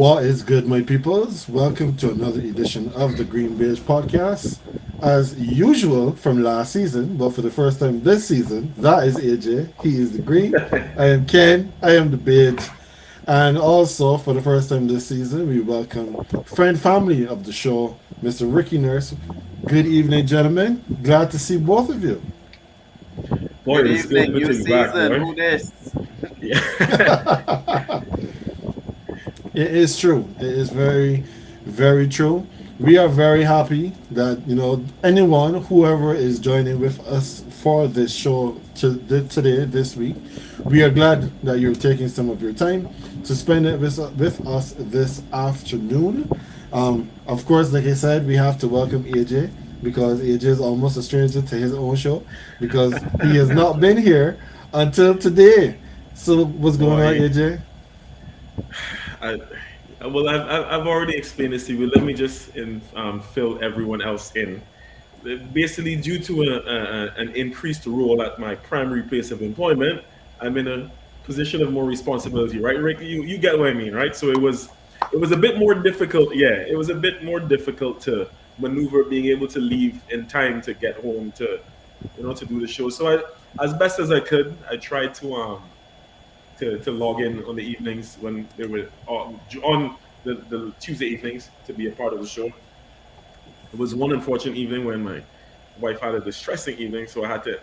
What is good, my peoples? Welcome to another edition of the GreenBaje podcast. As usual from last season, but for the first time this season, that is AJ. He is the green. I am Ken. I am the beige. And also, for the first time this season, we welcome friend family of the show, Mr. Ricky Nurse. Good evening, gentlemen. Glad to see both of you. Boy, Good it is good evening, to new be back, season. boy. Who this? Yeah. It is true. It is very, very true. We are very happy that anyone, whoever is joining with us for this show today, this week. We are glad that you're taking some of your time to spend it with us this afternoon. Of course, like I said, we have to welcome AJ because AJ is almost a stranger to his own show because he has not been here until today. So, what's going on, Boy, AJ? I, well, I've already explained this to you. Let me just fill everyone else in. Basically, due to an increased role at my primary place of employment, I'm in a position of more responsibility, right, Rick? You get what I mean, right? So it was a bit more difficult. Yeah, it was a bit more difficult to maneuver, being able to leave in time to get home to do the show. So as best as I could, I tried to log in on the evenings when they were on the Tuesday evenings to be a part of the show. It was one unfortunate evening when my wife had a distressing evening, so I had to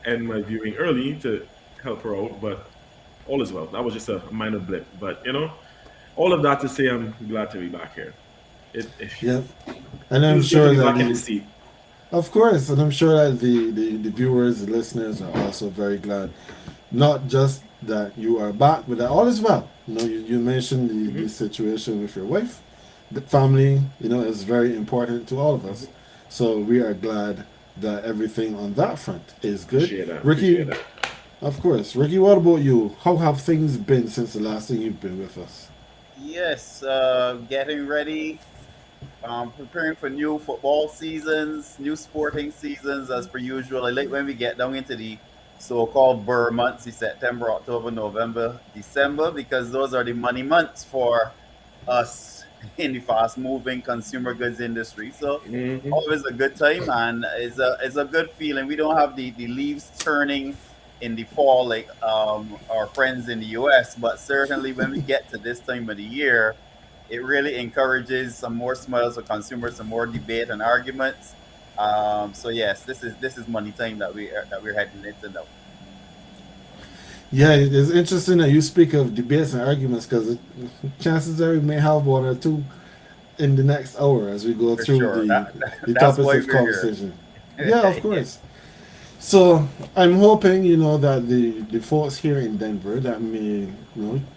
end my viewing early to help her out. But all is well. That was just a minor blip. But all of that to say, I'm glad to be back here. It Yep. And I'm feels good to sure be that back in the seat. of course, and I'm sure that the viewers, the listeners are also very glad. Not just that you are back, but that all is well. You mentioned the Hmm. situation with your wife. The family, is very important to all of us. So we are glad that everything on that front is good. Appreciate that. Appreciate Ricky, that. of course. Ricky, what about you? How have things been since the last time you've been with us? Yes, getting ready, preparing for new football seasons, new sporting seasons as per usual. I like when we get down into the so-called Burr months, the September, October, November, December, because those are the money months for us in the fast-moving consumer goods industry. So Hmm. always a good time and it's a good feeling. We don't have the leaves turning in the fall like our friends in the US, but certainly when we get to this time of the year, it really encourages some more smiles for consumers, some more debate and arguments. So yes, this is money time that we're heading into now. Yeah, it's interesting that you speak of debates and arguments because chances are we may have one or two in the next hour as we go For through sure. the the That's topics why of we're here. conversation. Yeah, of Yeah. course. So I'm hoping that the folks here in Denver that may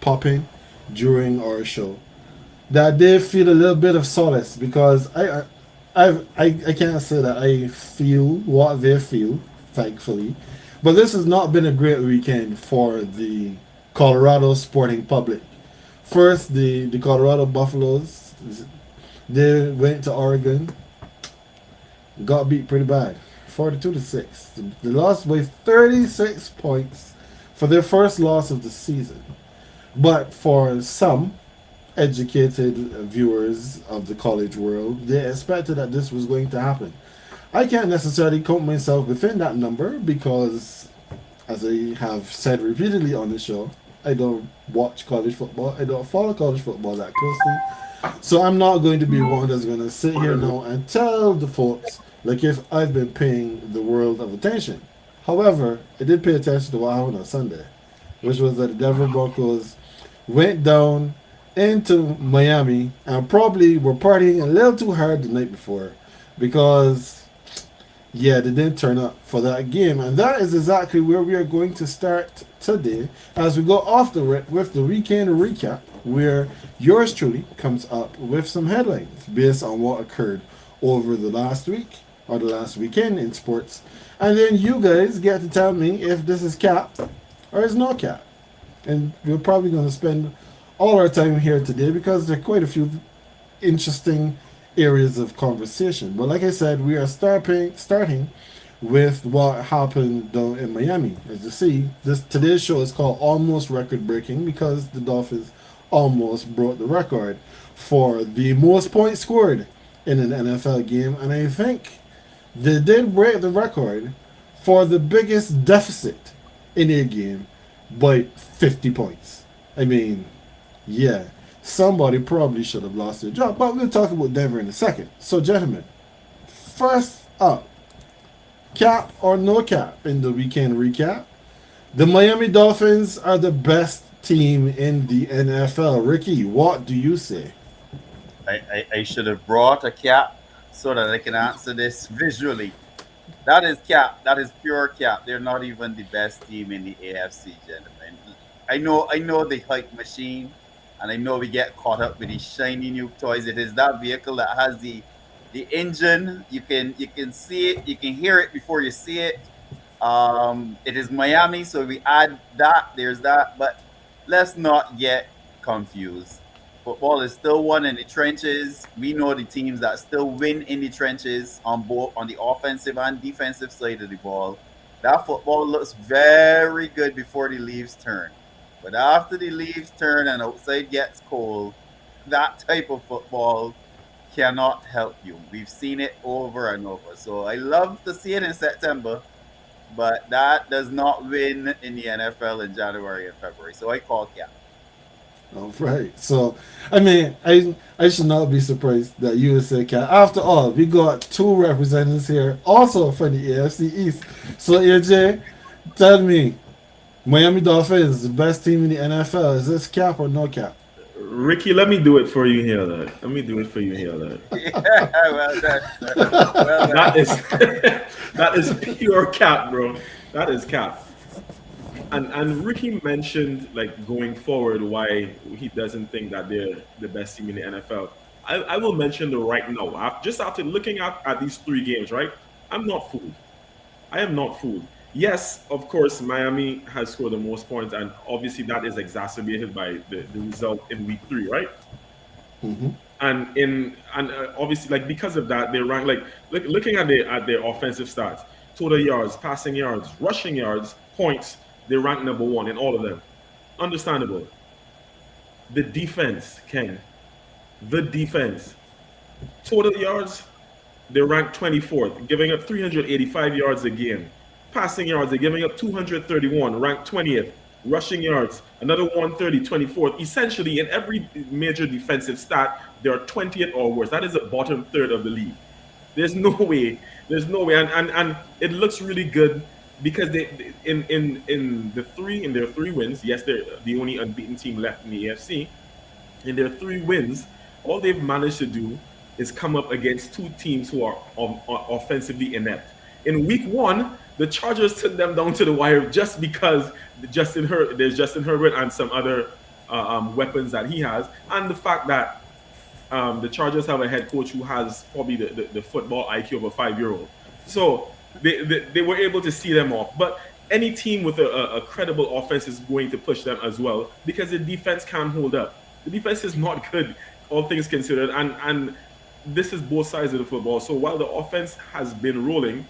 pop in during our show that they feel a little bit of solace because I can't say that I feel what they feel, thankfully, but this has not been a great weekend for the Colorado sporting public. First, the Colorado Buffaloes, they went to Oregon, got beat pretty bad, 42-6. They lost by 36 points for their first loss of the season. But for some educated viewers of the college world, they expected that this was going to happen. I can't necessarily count myself within that number because, as I have said repeatedly on the show, I don't watch college football. I don't follow college football that closely. So I'm not going to be one that's going to sit here now and tell the folks like if I've been paying the world of attention. However, I did pay attention to what happened on Sunday, which was that the Denver Broncos went down into Miami and probably were partying a little too hard the night before because yeah, they didn't turn up for that game. And that is exactly where we are going to start today as we go off the rip with the weekend recap, where yours truly comes up with some headlines based on what occurred over the last week or the last weekend in sports. And then you guys get to tell me if this is cap or is not cap. And we're probably going to spend all our time here today because there are quite a few interesting areas of conversation. But like I said, we are starting with what happened down in Miami. As you see, this today's show is called Almost Record Breaking because the Dolphins almost broke the record for the most points scored in an NFL game, and I think they did break the record for the biggest deficit in a game by 50 points. I mean, yeah, somebody probably should have lost their job, but we'll talk about Denver in a second. So, gentlemen, first up, cap or no cap in the weekend recap. The Miami Dolphins are the best team in the NFL. Ricky, what do you say? I should have brought a cap so that I can answer this visually. That is cap. That is pure cap. They're not even the best team in the AFC, gentlemen. I know the hype machine, and I know we get caught up with these shiny new toys. It is that vehicle that has the engine. You can see it, you can hear it before you see it. It is Miami, so we add that. There's that, but let's not get confused. Football is still won in the trenches. We know the teams that still win in the trenches on both on the offensive and defensive side of the ball. That football looks very good before the leaves turn, but after the leaves turn and outside gets cold, that type of football cannot help you. We've seen it over and over. So I love to see it in September, but that does not win in the NFL in January and February. So I call cap. All right. So, I mean, I should not be surprised that you would say cat. After all, we got two representatives here, also from the AFC East. So, AJ, tell me, Miami Dolphins is the best team in the NFL. Is this cap or no cap? Ricky, let me do it for you here. That. Let me do it for you here. That. Yeah, well done, sir. Well That done. is that is pure cap, bro. That is cap. And Ricky mentioned like going forward why he doesn't think that they're the best team in the NFL. I will mention the right now. Just after looking at these three games, right? I'm not fooled. I am not fooled. Yes, of course, Miami has scored the most points, and obviously that is exacerbated by the result in week three, right? Mm-hmm. And obviously like because of that they rank like looking at their offensive stats, total yards, passing yards, rushing yards, points, they rank number one in all of them. Understandable. The defense, Ken, the defense, total yards, they rank 24th, giving up 385 yards a game. Passing yards, they're giving up 231, ranked 20th. Rushing yards, another 130, 24th. Essentially, in every major defensive stat, they're 20th or worse. That is the bottom third of the league. There's no way. There's no way. And it looks really good because in their three wins, yes, they're the only unbeaten team left in the AFC. In their three wins, all they've managed to do is come up against two teams who are offensively inept. In week one, the Chargers took them down to the wire just because there's Justin Herbert and some other weapons that he has, and the fact that the Chargers have a head coach who has probably the football IQ of a 5-year-old. So they were able to see them off. But any team with a credible offense is going to push them as well because the defense can't hold up. The defense is not good, all things considered, and this is both sides of the football. So while the offense has been rolling,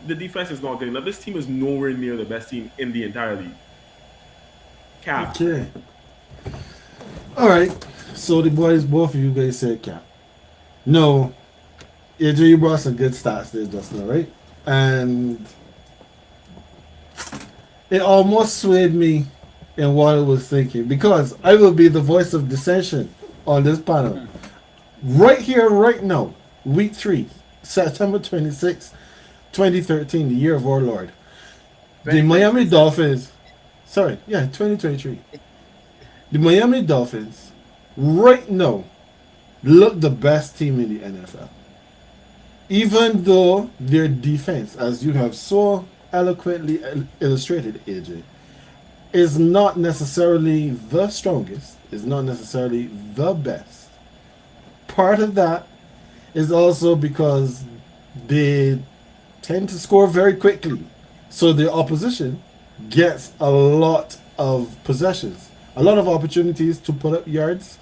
the defense is not good enough. This team is nowhere near the best team in the entire league. Cap. Okay. All right. So the boys, both of you guys said cap. No, AJ, you brought some good stats there just now, right? And it almost swayed me in what I was thinking because I will be the voice of dissension on this panel. Right here, right now, week 3, September 26th, 2013, the year of our Lord. The Miami Dolphins, 2023. The Miami Dolphins, right now, look the best team in the NFL. Even though their defense, as you have so eloquently illustrated, AJ, is not necessarily the strongest, is not necessarily the best. Part of that is also because they tend to score very quickly. So the opposition gets a lot of possessions, a lot of opportunities to put up yards.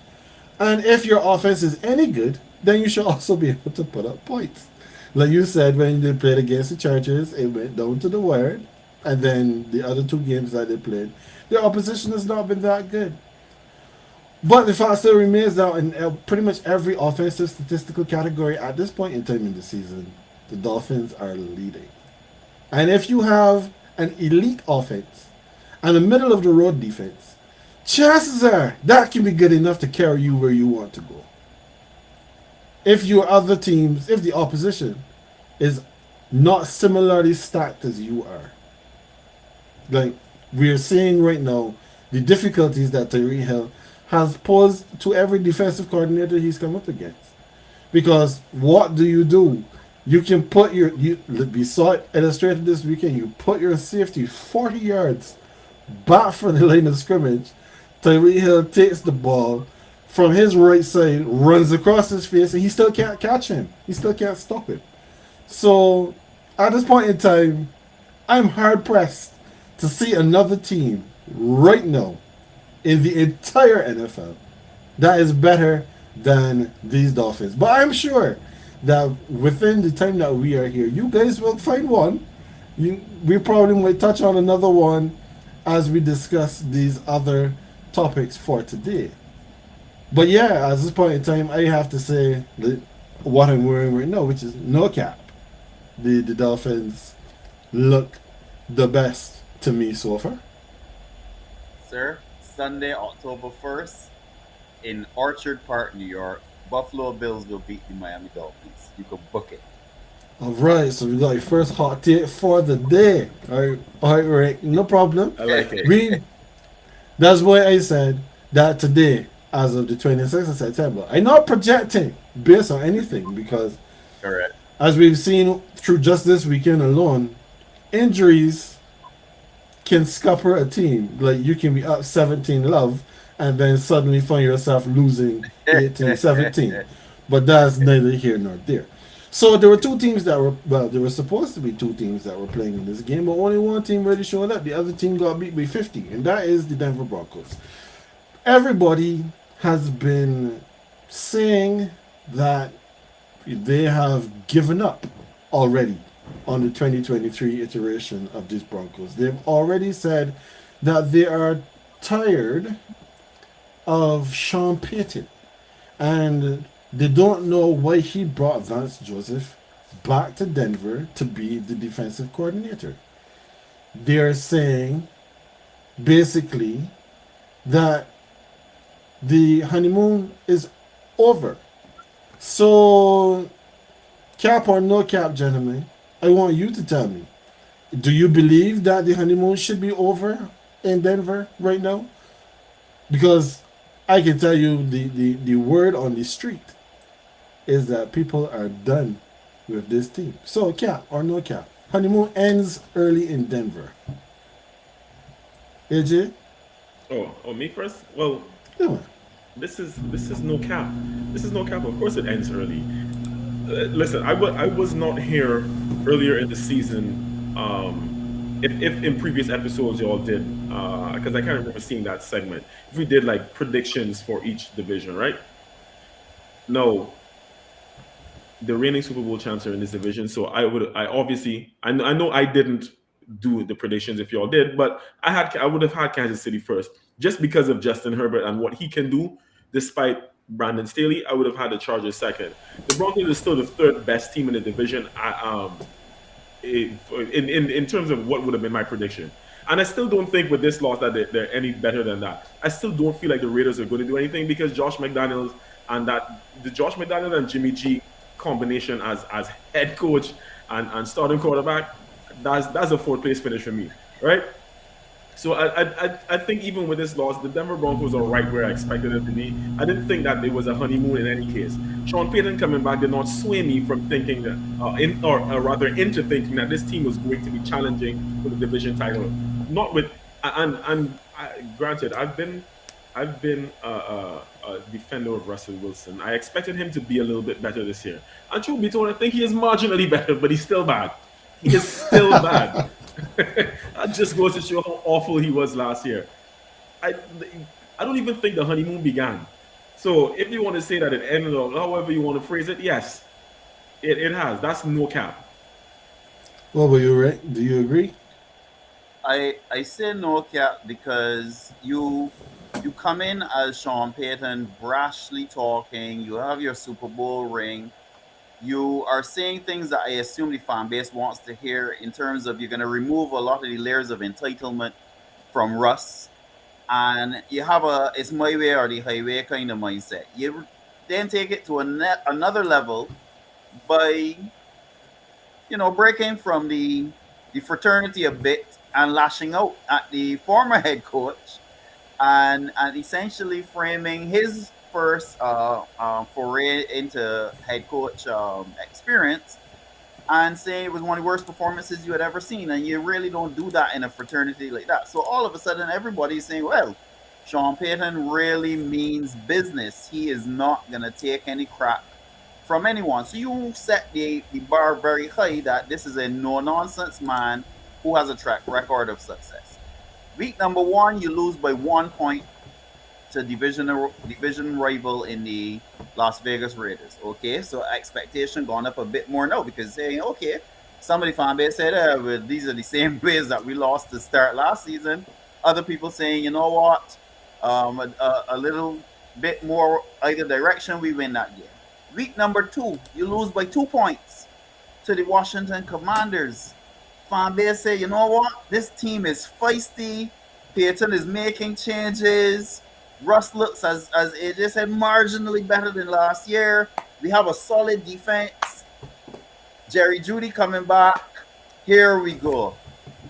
And if your offense is any good, then you should also be able to put up points. Like you said, when they played against the Chargers, it went down to the wire. And then the other two games that they played, their opposition has not been that good. But the fact still remains that in pretty much every offensive statistical category at this point in time in the season, the Dolphins are leading. And if you have an elite offense and a middle of the road defense, chances are that can be good enough to carry you where you want to go. If your other teams, if the opposition is not similarly stacked as you are, like we are seeing right now, the difficulties that Tyree Hill has posed to every defensive coordinator he's come up against. Because what do? You can put your we saw it illustrated this weekend. You put your safety 40 yards back from the line of scrimmage. Tyree Hill takes the ball from his right side, runs across his face, and he still can't catch him. He still can't stop him. So at this point in time, I'm hard pressed to see another team right now in the entire NFL that is better than these Dolphins. But I'm sure that within the time that we are here, you guys will find one. We probably might touch on another one as we discuss these other topics for today. But yeah, at this point in time, I have to say that what I'm wearing right now, which is no cap. The Dolphins look the best to me so far. Sir, Sunday, October 1st, in Orchard Park, New York, Buffalo Bills will beat the Miami Dolphins. You can book it. All right, so we got your first hot take for the day. All right, Rick, no problem. I like it. We That's why I said that today, as of the 26th of September, I'm not projecting based on anything because, Correct. as we've seen through just this weekend alone, injuries can scupper a team. Like you can be up 17 love and then suddenly find yourself losing 18-17. But that's neither here nor there. So there were two teams that were there were supposed to be two teams that were playing in this game, but only one team really showed up. The other team got beat by 50, and that is the Denver Broncos. Everybody has been saying that they have given up already on the 2023 iteration of these Broncos. They've already said that they are tired of Sean Payton and they don't know why he brought Vance Joseph back to Denver to be the defensive coordinator. They're saying basically that the honeymoon is over. So, cap or no cap, gentlemen, I want you to tell me, do you believe that the honeymoon should be over in Denver right now? Because I can tell you the word on the street is that people are done with this team. So, cap or no cap, honeymoon ends early in Denver. AJ? Oh, me first. Well, Come on. this is no cap. This is no cap. Of course, it ends early. Listen, I was not here earlier in the season. If in previous episodes y'all did, because I can't remember seeing that segment. If we did like predictions for each division, right? No, the reigning Super Bowl champs are in this division. So I obviously, I know I didn't do the predictions if y'all did, but I would have had Kansas City first just because of Justin Herbert and what he can do. Despite Brandon Staley, I would have had the Chargers second. The Broncos is still the third best team in the division. In terms of what would have been my prediction. And I still don't think with this loss that they're any better than that. I still don't feel like the Raiders are going to do anything because the Josh McDaniels and Jimmy G combination as head coach and starting quarterback, that's a fourth place finish for me, right? So I think even with this loss, the Denver Broncos are right where I expected them to be. I didn't think that it was a honeymoon in any case. Sean Payton coming back did not sway me from thinking that, or rather into thinking that this team was going to be challenging for the division title. Not with granted, I've been a defender of Russell Wilson. I expected him to be a little bit better this year. And truth be told, I think he is marginally better, but he's still bad. He is still bad. That just goes to show how awful he was last year. I I don't even think the honeymoon began. So if you want to say that it ended or however you want to phrase it, yes, it has. That's no cap. What about you, Rick? Do you agree? I say no cap because You come in as Sean Payton, brashly talking. You have your Super Bowl ring. You are saying things that I assume the fan base wants to hear in terms of you're going to remove a lot of the layers of entitlement from Russ, and you have a it's my way or the highway kind of mindset. You then take it to another level by breaking from the fraternity a bit and lashing out at the former head coach and essentially framing his first foray into head coach experience and saying it was one of the worst performances you had ever seen. And you really don't do that in a fraternity like that. So all of a sudden, everybody's saying, well, Sean Payton really means business. He is not going to take any crap from anyone. So you set the bar very high that this is a no nonsense man who has a track record of success. Week number one, you lose by 1 point to division rival in the Las Vegas Raiders. Okay, so expectation gone up a bit more now because saying okay, somebody fan base said well, these are the same ways that we lost to start last season. Other people saying you know what, a little bit more either direction, we win that game. Week number two, you lose by 2 points to the Washington Commanders. Fan base say, you know what? This team is feisty. Payton is making changes. Russ looks, as AJ said, marginally better than last year. We have a solid defense. Jerry Judy coming back. Here we go.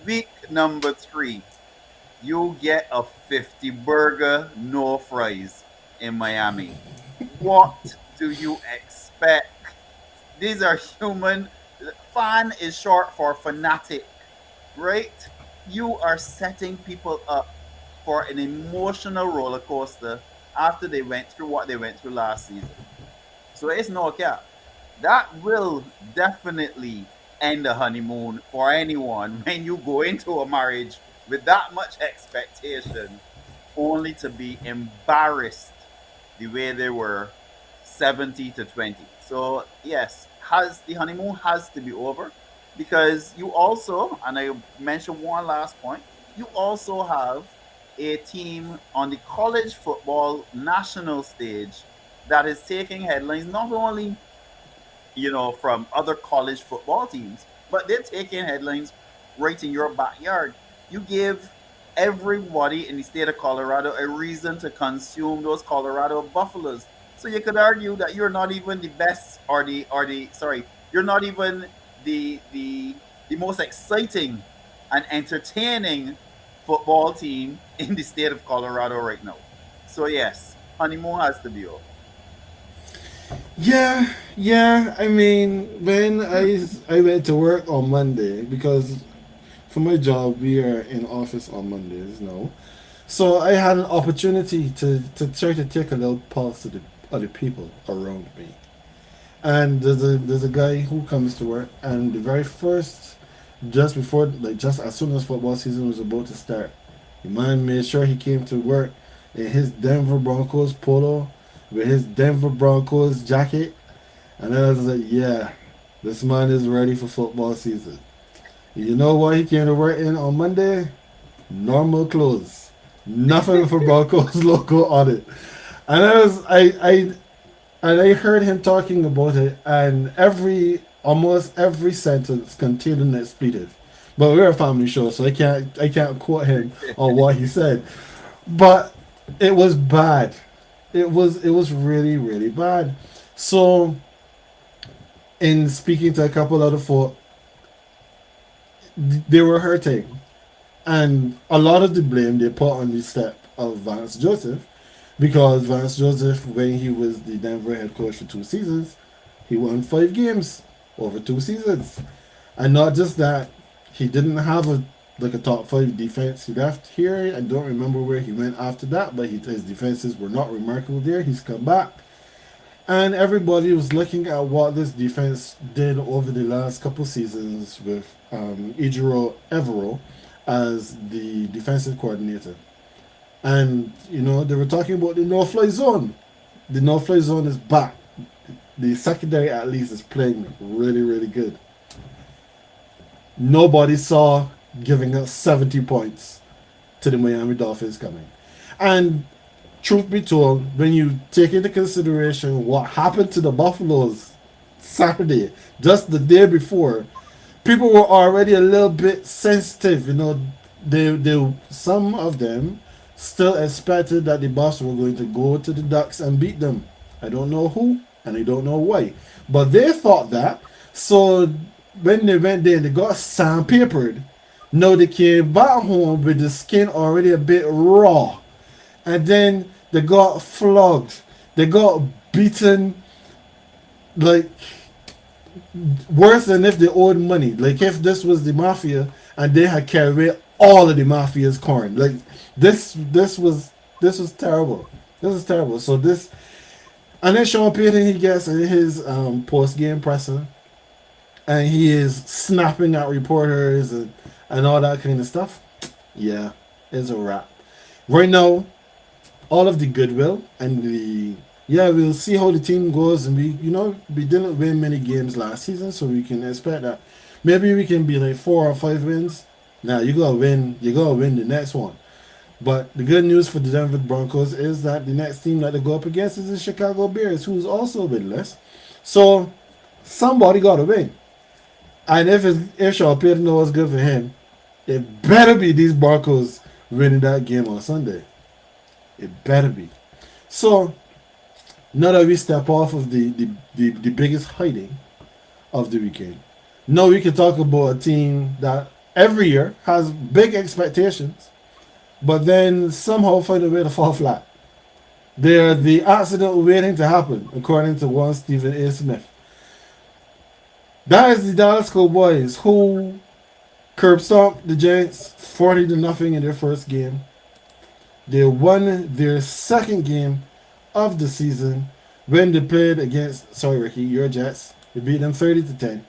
Week number three. You get a 50 burger, no fries in Miami. What do you expect? These are human. Fan is short for fanatic, right? You are setting people up for an emotional roller coaster after they went through what they went through last season. So it's no cap. That will definitely end a honeymoon for anyone when you go into a marriage with that much expectation only to be embarrassed the way they were 70 to 20. So yes, has the honeymoon has to be over because you also, and I mentioned one last point, you also have a team on the college football national stage that is taking headlines not only from other college football teams, but they're taking headlines right in your backyard. You give everybody in the state of Colorado a reason to consume those Colorado buffaloes. So you could argue that you're not even the best or the sorry, you're not even the most exciting and entertaining football team in the state of Colorado right now. So yes, honeymoon has to be over. Yeah, yeah. I mean, when I went to work on Monday because for my job we are in office on Mondays now, so I had an opportunity to try to take a little pulse of the other people around me. And there's a guy who comes to work, and the very first, just before, like just as soon as football season was about to start, the man made sure he came to work in his Denver Broncos polo with his Denver Broncos jacket, and I was like, yeah, this man is ready for football season. You know what he came to work in on Monday? Normal clothes, nothing for Broncos logo on it. And I heard him talking about it, and almost every sentence contained an expletive. But we're a family show, so I can't quote him on what he said. But it was bad. It was really really bad. So in speaking to a couple other folk, they were hurting, and a lot of the blame they put on the step of Vance Joseph, because Vance Joseph, when he was the Denver head coach for 2 seasons, he won 5 games over 2 seasons. And not just that, he didn't have a top five defense. He left here. I don't remember where he went after that, but his defenses were not remarkable there. He's come back. And everybody was looking at what this defense did over the last couple seasons with E04 as the defensive coordinator. And they were talking about the no-fly zone. The no-fly zone is back. The secondary at least is playing really really good. Nobody saw giving us 70 points to the Miami Dolphins coming. And truth be told, when you take into consideration what happened to the Buffaloes Saturday, just the day before, people were already a little bit sensitive. You know, they some of them still expected that the Buffs were going to go to the Ducks and beat them. I don't know who and I don't know why, but they thought that. So when they went there, they got sandpapered. No, they came back home with the skin already a bit raw, and then they got flogged. They got beaten like worse than if they owed money. Like if this was the mafia and they had carried away all of the mafia's corn. Like this was terrible. This is terrible. So this and then Sean Payton he gets in his post game presser and he is snapping at reporters and all that kind of stuff. Yeah, it's a wrap. Right now, all of the goodwill and the yeah, we'll see how the team goes, and we didn't win many games last season, so we can expect that maybe we can be like 4 or 5 wins. Now you gotta win the next one. But the good news for the Denver Broncos is that the next team that they go up against is the Chicago Bears, who's also winless. So somebody gotta win, and if Sean Payton knows what's good for him, it better be these Broncos winning that game on Sunday. It better be. So now that we step off of the biggest hiding of the weekend, now we can talk about a team that every year has big expectations, but then somehow find a way to fall flat. They're the accident waiting to happen, according to one Stephen A. Smith. That is the Dallas Cowboys, who curb stomped the Giants 40-0 in their first game. They won their second game of the season when they played against, sorry Ricky, your Jets. They beat them 30-10.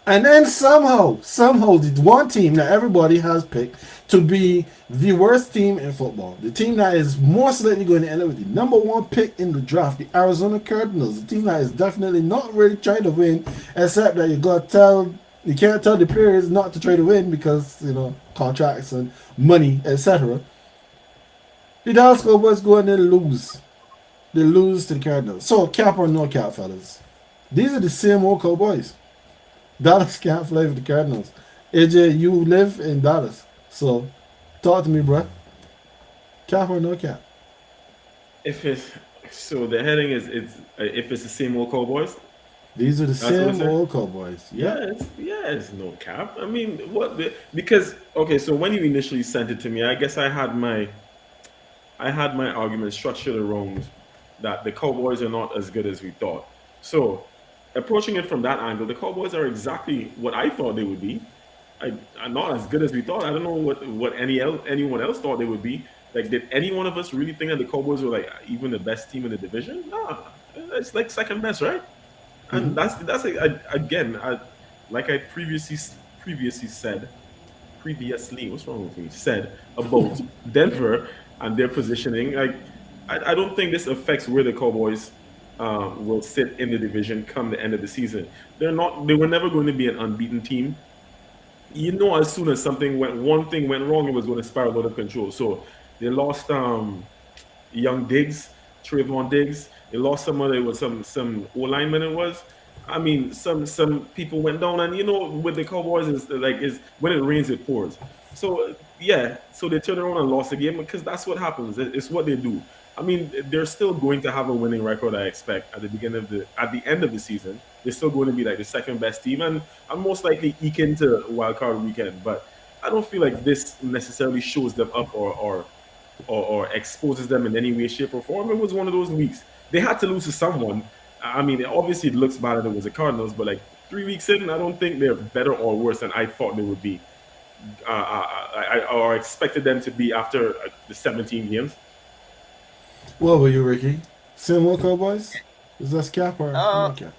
And then somehow the one team that everybody has picked to be the worst team in football, the team that is most likely going to end up with the number one pick in the draft, the Arizona Cardinals, the team that is definitely not really trying to win, except that you can't tell the players not to try to win because contracts and money, etc. The Dallas Cowboys go and they lose. They lose to the Cardinals. So cap or no cap, fellas. These are the same old Cowboys. Dallas can't fly with the Cardinals. AJ, you live in Dallas, so talk to me, bro. Cap or no cap? If it's so, the heading is it's if it's the same old Cowboys. These are the That's what it's same old Cowboys. Yep. It's no cap. I mean, because okay, so when you initially sent it to me, I guess I had my argument structured around that the Cowboys are not as good as we thought. So, approaching it from that angle, the Cowboys are exactly what I thought they would be. Are not as good as we thought. I don't know what anyone else thought they would be. Like, did any one of us really think that the Cowboys were like even the best team in the division? Nah, it's like second best, right? And that's like, again, like I previously said, what's wrong with me? Said about Denver and their positioning. Like, I don't think this affects where the Cowboys will sit in the division come the end of the season. They're not. They were never going to be an unbeaten team. As soon as one thing went wrong, it was going to spiral out of control. So they lost young Diggs, Trayvon Diggs. They lost some other with some O lineman. It was. I mean, some people went down, and with the Cowboys is when it rains, it pours. So yeah, so they turned around and lost the game because that's what happens. It's what they do. I mean, they're still going to have a winning record. I expect at the end of the season, they're still going to be like the second best team, and most likely eke into wild card weekend. But I don't feel like this necessarily shows them up or exposes them in any way, shape, or form. It was one of those weeks. They had to lose to someone. I mean, obviously it looks bad that it was the Cardinals, but like 3 weeks in, I don't think they're better or worse than I thought they would be, or expected them to be after the 17 games. What were you, Ricky? Same old Cowboys? Is that cap or Uh, no cap?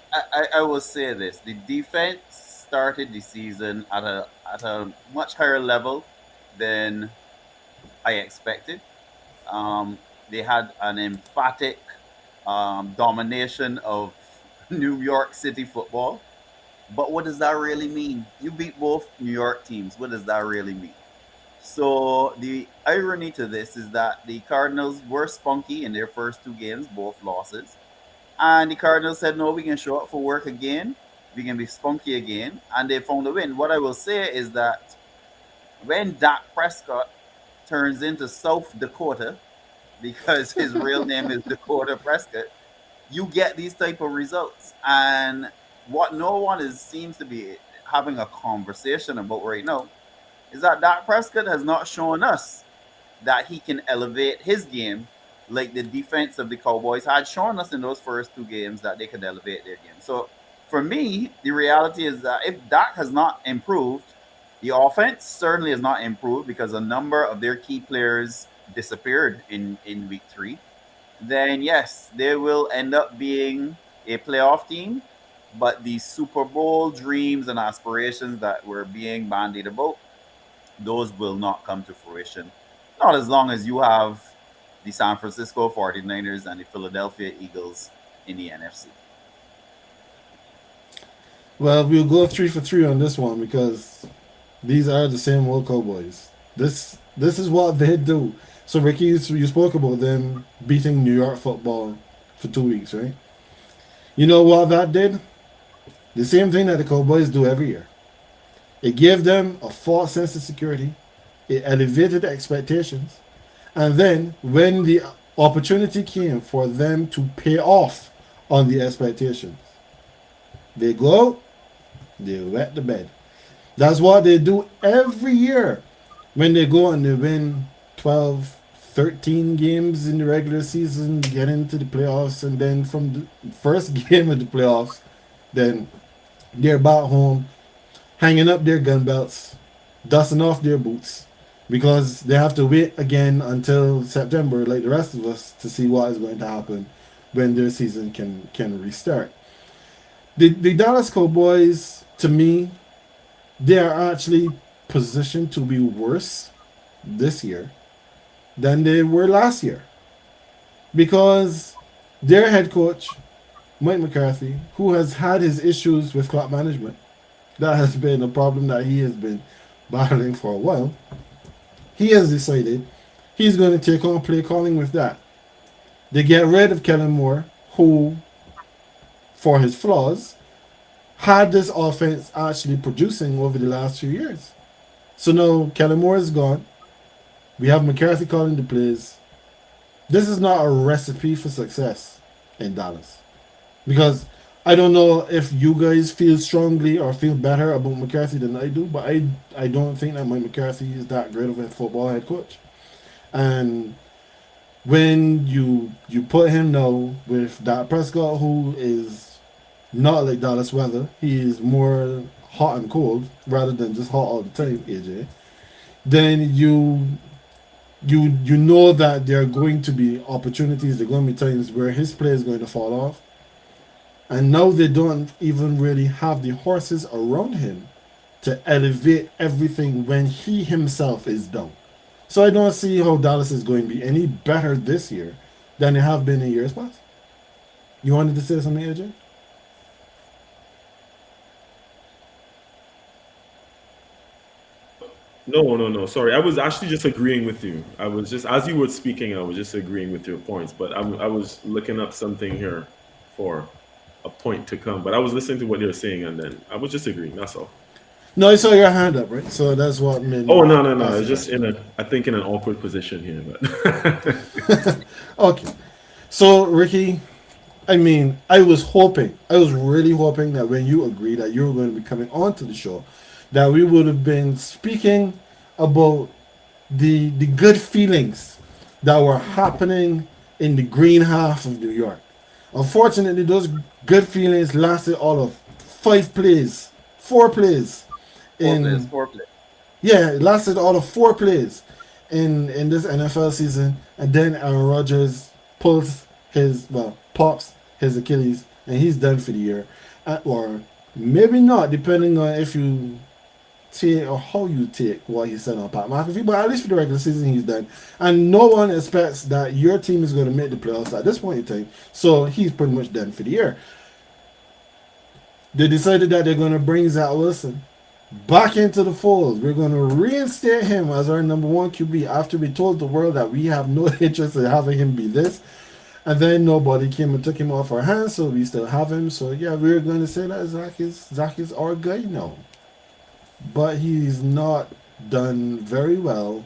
I will say this: the defense started the season at a much higher level than I expected. They had an emphatic domination of New York City football. But what does that really mean? You beat both New York teams. What does that really mean? So the irony to this is that the Cardinals were spunky in their first two games, both losses. And the Cardinals said, no, we can show up for work again. We can be spunky again. And they found a win. What I will say is that when Dak Prescott turns into South Dakota, because his real name is Dakota Prescott, you get these type of results. And what no one is seems to be having a conversation about right now is that Dak Prescott has not shown us that he can elevate his game like the defense of the Cowboys had shown us in those first two games that they could elevate their game. So for me, the reality is that if Dak has not improved, the offense certainly has not improved because a number of their key players disappeared in week three. Then yes, they will end up being a playoff team. But the Super Bowl dreams and aspirations that were being bandied about, those will not come to fruition. Not as long as you have the San Francisco 49ers and the Philadelphia Eagles in the NFC. Well, we'll go 3 for 3 on this one because these are the same old Cowboys. This is what they do. So Ricky, you spoke about them beating New York football for 2 weeks, right? You know what that did? The same thing that the Cowboys do every year. It gave them a false sense of security. It elevated expectations. And then when the opportunity came for them to pay off on the expectations, they go out, they wet the bed. That's what they do every year when they go and they win 12, 13 games in the regular season, get into the playoffs, and then from the first game of the playoffs, then they're back home, hanging up their gun belts, dusting off their boots, because they have to wait again until September, like the rest of us, to see what is going to happen when their season can restart. The Dallas Cowboys, to me, they are actually positioned to be worse this year than they were last year. Because their head coach, Mike McCarthy, who has had his issues with clock management, that has been a problem that he has been battling for a while. He has decided he's going to take on play calling with that. They get rid of Kellen Moore, who, for his flaws, had this offense actually producing over the last few years. So now Kellen Moore is gone. We have McCarthy calling the plays. This is not a recipe for success in Dallas. Because I don't know if you guys feel strongly or feel better about McCarthy than I do, but I don't think that Mike McCarthy is that great of a football head coach. And when you put him now with Dak Prescott, who is not like Dallas weather, he is more hot and cold rather than just hot all the time, AJ. Then you know that there are going to be opportunities, there are going to be times where his play is going to fall off. And now they don't even really have the horses around him to elevate everything when he himself is down. So I don't see how Dallas is going to be any better this year than they have been in years past. You wanted to say something, AJ? No. Sorry, I was actually just agreeing with you. I was just, as you were speaking, I was just agreeing with your points. But I was looking up something here for a point to come. But I was listening to what you're saying, and then I was just agreeing. That's all. No, I saw your hand up, right? So that's what made me Oh no! ask It's you just that. I think in an awkward position here. But Okay. So, Ricky, I mean, I was really hoping that when you agreed that you were going to be coming onto the show, that we would have been speaking about the good feelings that were happening in the green half of New York. Unfortunately, those good feelings lasted all of 5 plays, 4 plays Four players, in four players. yeah, it lasted all of 4 plays in this NFL season, and then Aaron Rodgers pulls pops his Achilles, and he's done for the year, or maybe not, depending on if you take or how you take what he said on Pat McAfee. But at least for the regular season, he's done, and no one expects that your team is going to make the playoffs at this point in time. So he's pretty much done for the year. They decided that they're going to bring Zach Wilson back into the fold. We're going to reinstate him as our number one QB after we told the world that we have no interest in having him be this. And then nobody came and took him off our hands, so we still have him. So yeah, we're going to say that Zach is our guy now. But he's not done very well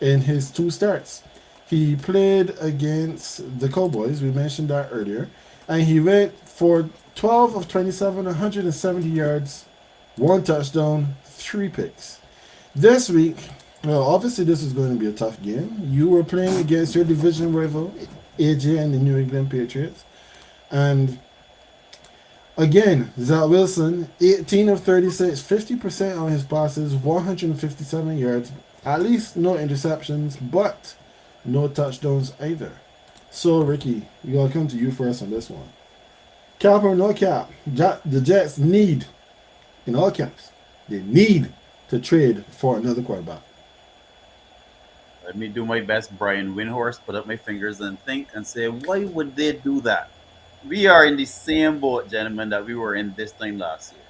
in his two starts. He played against the Cowboys, we mentioned that earlier, and he went for 12 of 27, 170 yards, one touchdown, three picks. This week, well, obviously this is going to be a tough game. You were playing against your division rival, AJ and the New England Patriots, and again, Zach Wilson, 18 of 36, 50% on his passes, 157 yards, at least no interceptions, but no touchdowns either. So, Ricky, we gotta come to you first on this one. Cap or no cap, the Jets need, in all caps, they need to trade for another quarterback. Let me do my best, Brian Windhorst, put up my fingers and think and say, why would they do that? We are in the same boat, gentlemen, that we were in this time last year.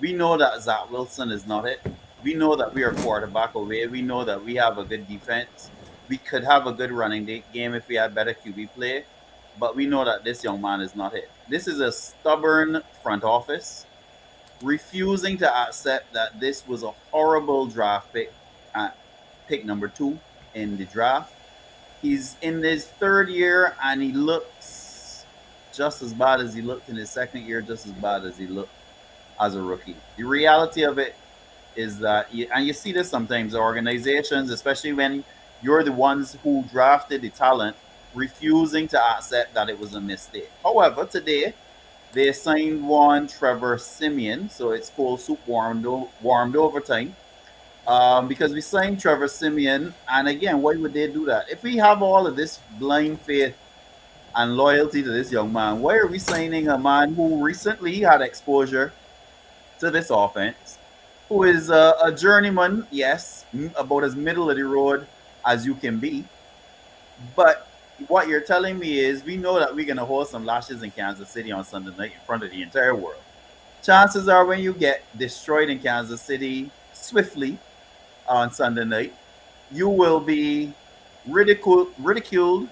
We know that Zach Wilson is not it. We know that we are quarterback away. We know that we have a good defense. We could have a good running game if we had better QB play, but we know that this young man is not it. This is a stubborn front office refusing to accept that this was a horrible draft pick at pick number 2 in the draft. He's in his third year and he looks just as bad as he looked in his second year, just as bad as he looked as a rookie. The reality of it is that, and you see this sometimes, organizations, especially when you're the ones who drafted the talent, refusing to accept that it was a mistake. However, today they signed one Trevor Simeon, so it's called soup warmed over time. Because we signed Trevor Simeon, and again, why would they do that? If we have all of this blind faith and loyalty to this young man, why are we signing a man who recently had exposure to this offense, who is a journeyman, yes, about as middle of the road as you can be, but what you're telling me is we know that we're going to hold some lashes in Kansas City on Sunday night in front of the entire world. Chances are when you get destroyed in Kansas City swiftly on Sunday night, you will be ridiculed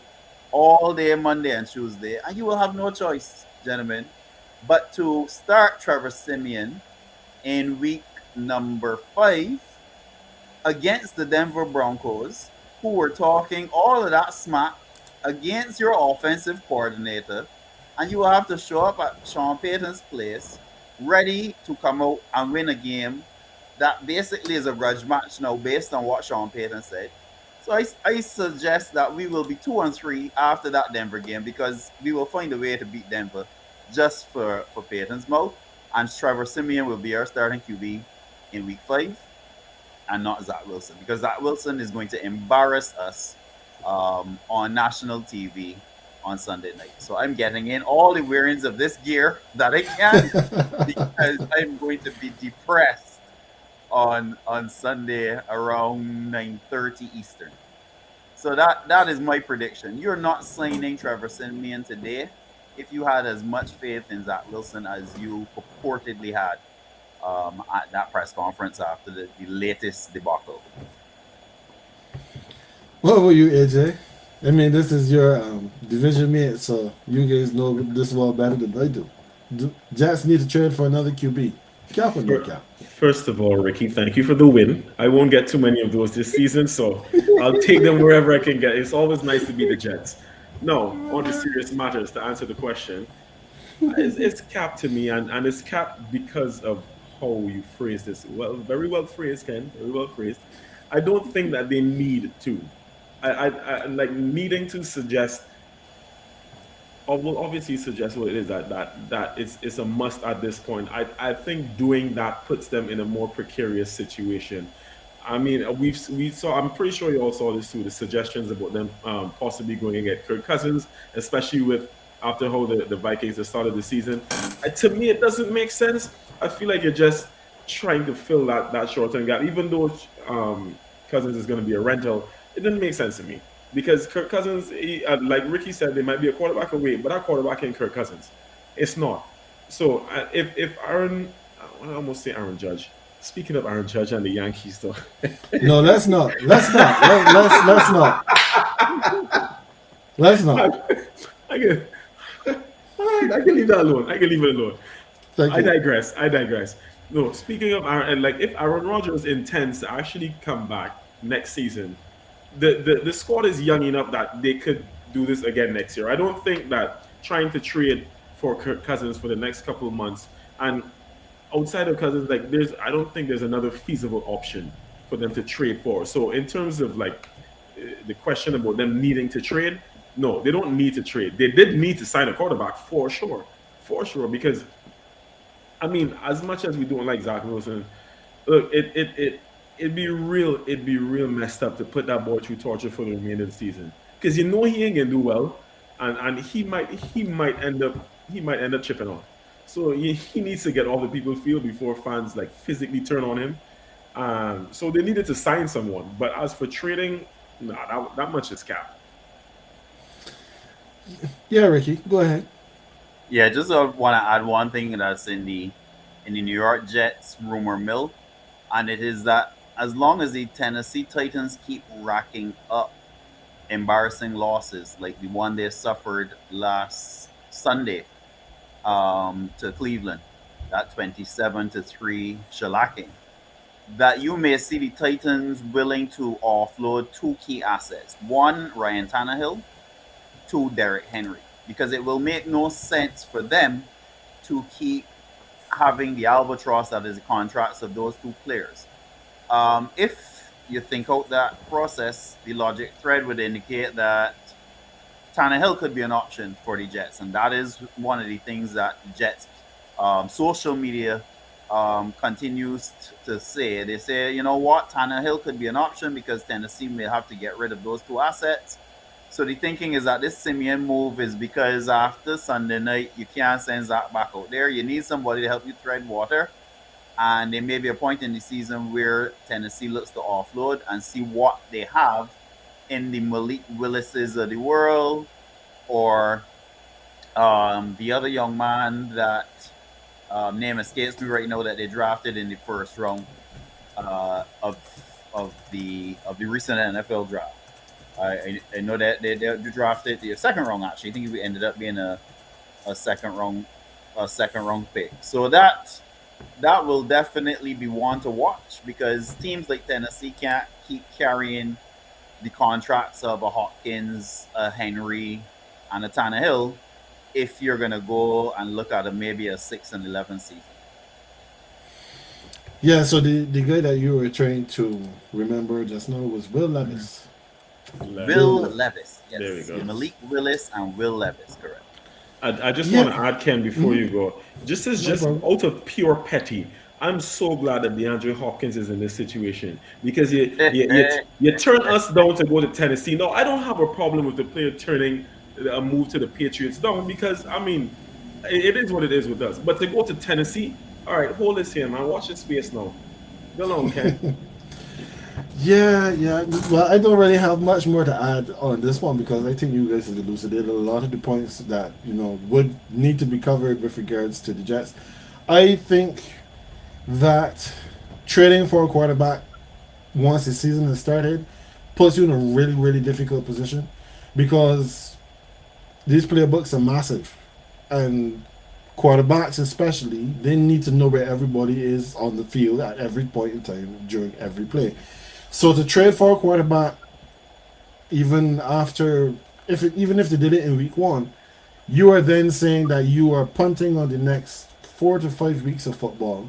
all day Monday and Tuesday, and you will have no choice, gentlemen, but to start Trevor Simeon in week number 5 against the Denver Broncos, who were talking all of that smack against your offensive coordinator, and you will have to show up at Sean Payton's place ready to come out and win a game that basically is a grudge match now based on what Sean Payton said. So I suggest that we will be 2-3 after that Denver game because we will find a way to beat Denver just for Payton's mouth. And Trevor Simeon will be our starting QB in week 5 and not Zach Wilson because Zach Wilson is going to embarrass us on national TV on Sunday night. So I'm getting in all the wearings of this gear that I can because I'm going to be depressed on Sunday around 9:30 Eastern. So that is my prediction. You're not signing Trevor Simeon today if you had as much faith in Zach Wilson as you purportedly had at that press conference after the latest debacle. What about you, AJ? I mean, this is your division mate, so you guys know this well better than I do. Jets need to trade for another QB. Cap or no cap? First of all, Ricky, thank you for the win. I won't get too many of those this season, so I'll take them wherever I can get. It's always nice to be the Jets. No, on to serious matters to answer the question. It's capped to me, and it's capped because of how you phrase this. Very well phrased, Ken. Very well phrased. I don't think that they need to. I like needing to suggest or will obviously suggest what it is that it's a must at this point. I think doing that puts them in a more precarious situation. I mean, we saw. I'm pretty sure you all saw this too. The suggestions about them possibly going and get Kirk Cousins, especially with after how the Vikings have started the season. To me, it doesn't make sense. I feel like you're just trying to fill that short term gap, even though Cousins is going to be a rental. It didn't make sense to me because Kirk Cousins, like Ricky said, they might be a quarterback away, but that quarterback ain't Kirk Cousins. It's not. So if Aaron, I almost say Aaron Judge. Speaking of Aaron Judge and the Yankees, though, No, let's not. Let's not. Let's not. Let's I, not. I can, all right, I can leave that alone. I can leave it alone. Thank I you. digress. I digress. No, speaking of Aaron, and like if Aaron Rodgers intends to actually come back next season, the squad is young enough that they could do this again next year. I don't think that trying to trade for Kirk Cousins for the next couple of months and outside of Cousins, like I don't think there's another feasible option for them to trade for. So in terms of like the question about them needing to trade, no, they don't need to trade. They did need to sign a quarterback for sure, because I mean, as much as we don't like Zach Wilson, look, it'd be real messed up to put that boy through torture for the remainder of the season because you know he ain't gonna do well, and he might end up chipping off. So he needs to get off the people's field before fans like physically turn on him. So they needed to sign someone, but as for trading, nah, that much is cap. Yeah, Ricky, go ahead. Yeah, just want to add one thing that's in the New York Jets rumor mill, and it is that as long as the Tennessee Titans keep racking up embarrassing losses like the one they suffered last Sunday to Cleveland, that 27-3 shellacking, that you may see the Titans willing to offload two key assets. One, Ryan Tannehill, two, Derrick Henry. Because it will make no sense for them to keep having the albatross that is the contracts of those two players. If you think out that process, the logic thread would indicate that Tannehill could be an option for the Jets, and that is one of the things that the Jets social media continues to say. They say, you know what, Tannehill could be an option because Tennessee may have to get rid of those two assets. So the thinking is that this Simeon move is because after Sunday night, you can't send Zach back out there. You need somebody to help you tread water. And there may be a point in the season where Tennessee looks to offload and see what they have in the Malik Willises of the world, or the other young man that name escapes me right now that they drafted in the first round of the recent NFL draft. I know that they drafted the second round actually. I think it ended up being a second round pick. So that will definitely be one to watch because teams like Tennessee can't keep carrying the contracts of a Hopkins, a Henry, and a Tannehill if you're gonna go and look at maybe a 6-11 season. Yeah, so the guy that you were trying to remember just now was Will Levis. Will Will Levis. Levis, There we yes, go. Malik Willis and Will Levis, correct. I just want to Yeah, add, Ken, before you go, no just problem. out of pure petty, I'm so glad that DeAndre Hopkins is in this situation because you turn us down to go to Tennessee. No, I don't have a problem with the player turning a move to the Patriots down because I mean, it is what it is with us. But to go to Tennessee, all right, hold this here, man. Watch this space now. Go on, Ken. Yeah, yeah. Well, I don't really have much more to add on this one because I think you guys have elucidated a lot of the points that would need to be covered with regards to the Jets. I think that trading for a quarterback once the season has started puts you in a really, really difficult position because these playbooks are massive, and quarterbacks especially, they need to know where everybody is on the field at every point in time during every play. So to trade for a quarterback, even after even if they did it in week one, you are then saying that you are punting on the next 4 to 5 weeks of football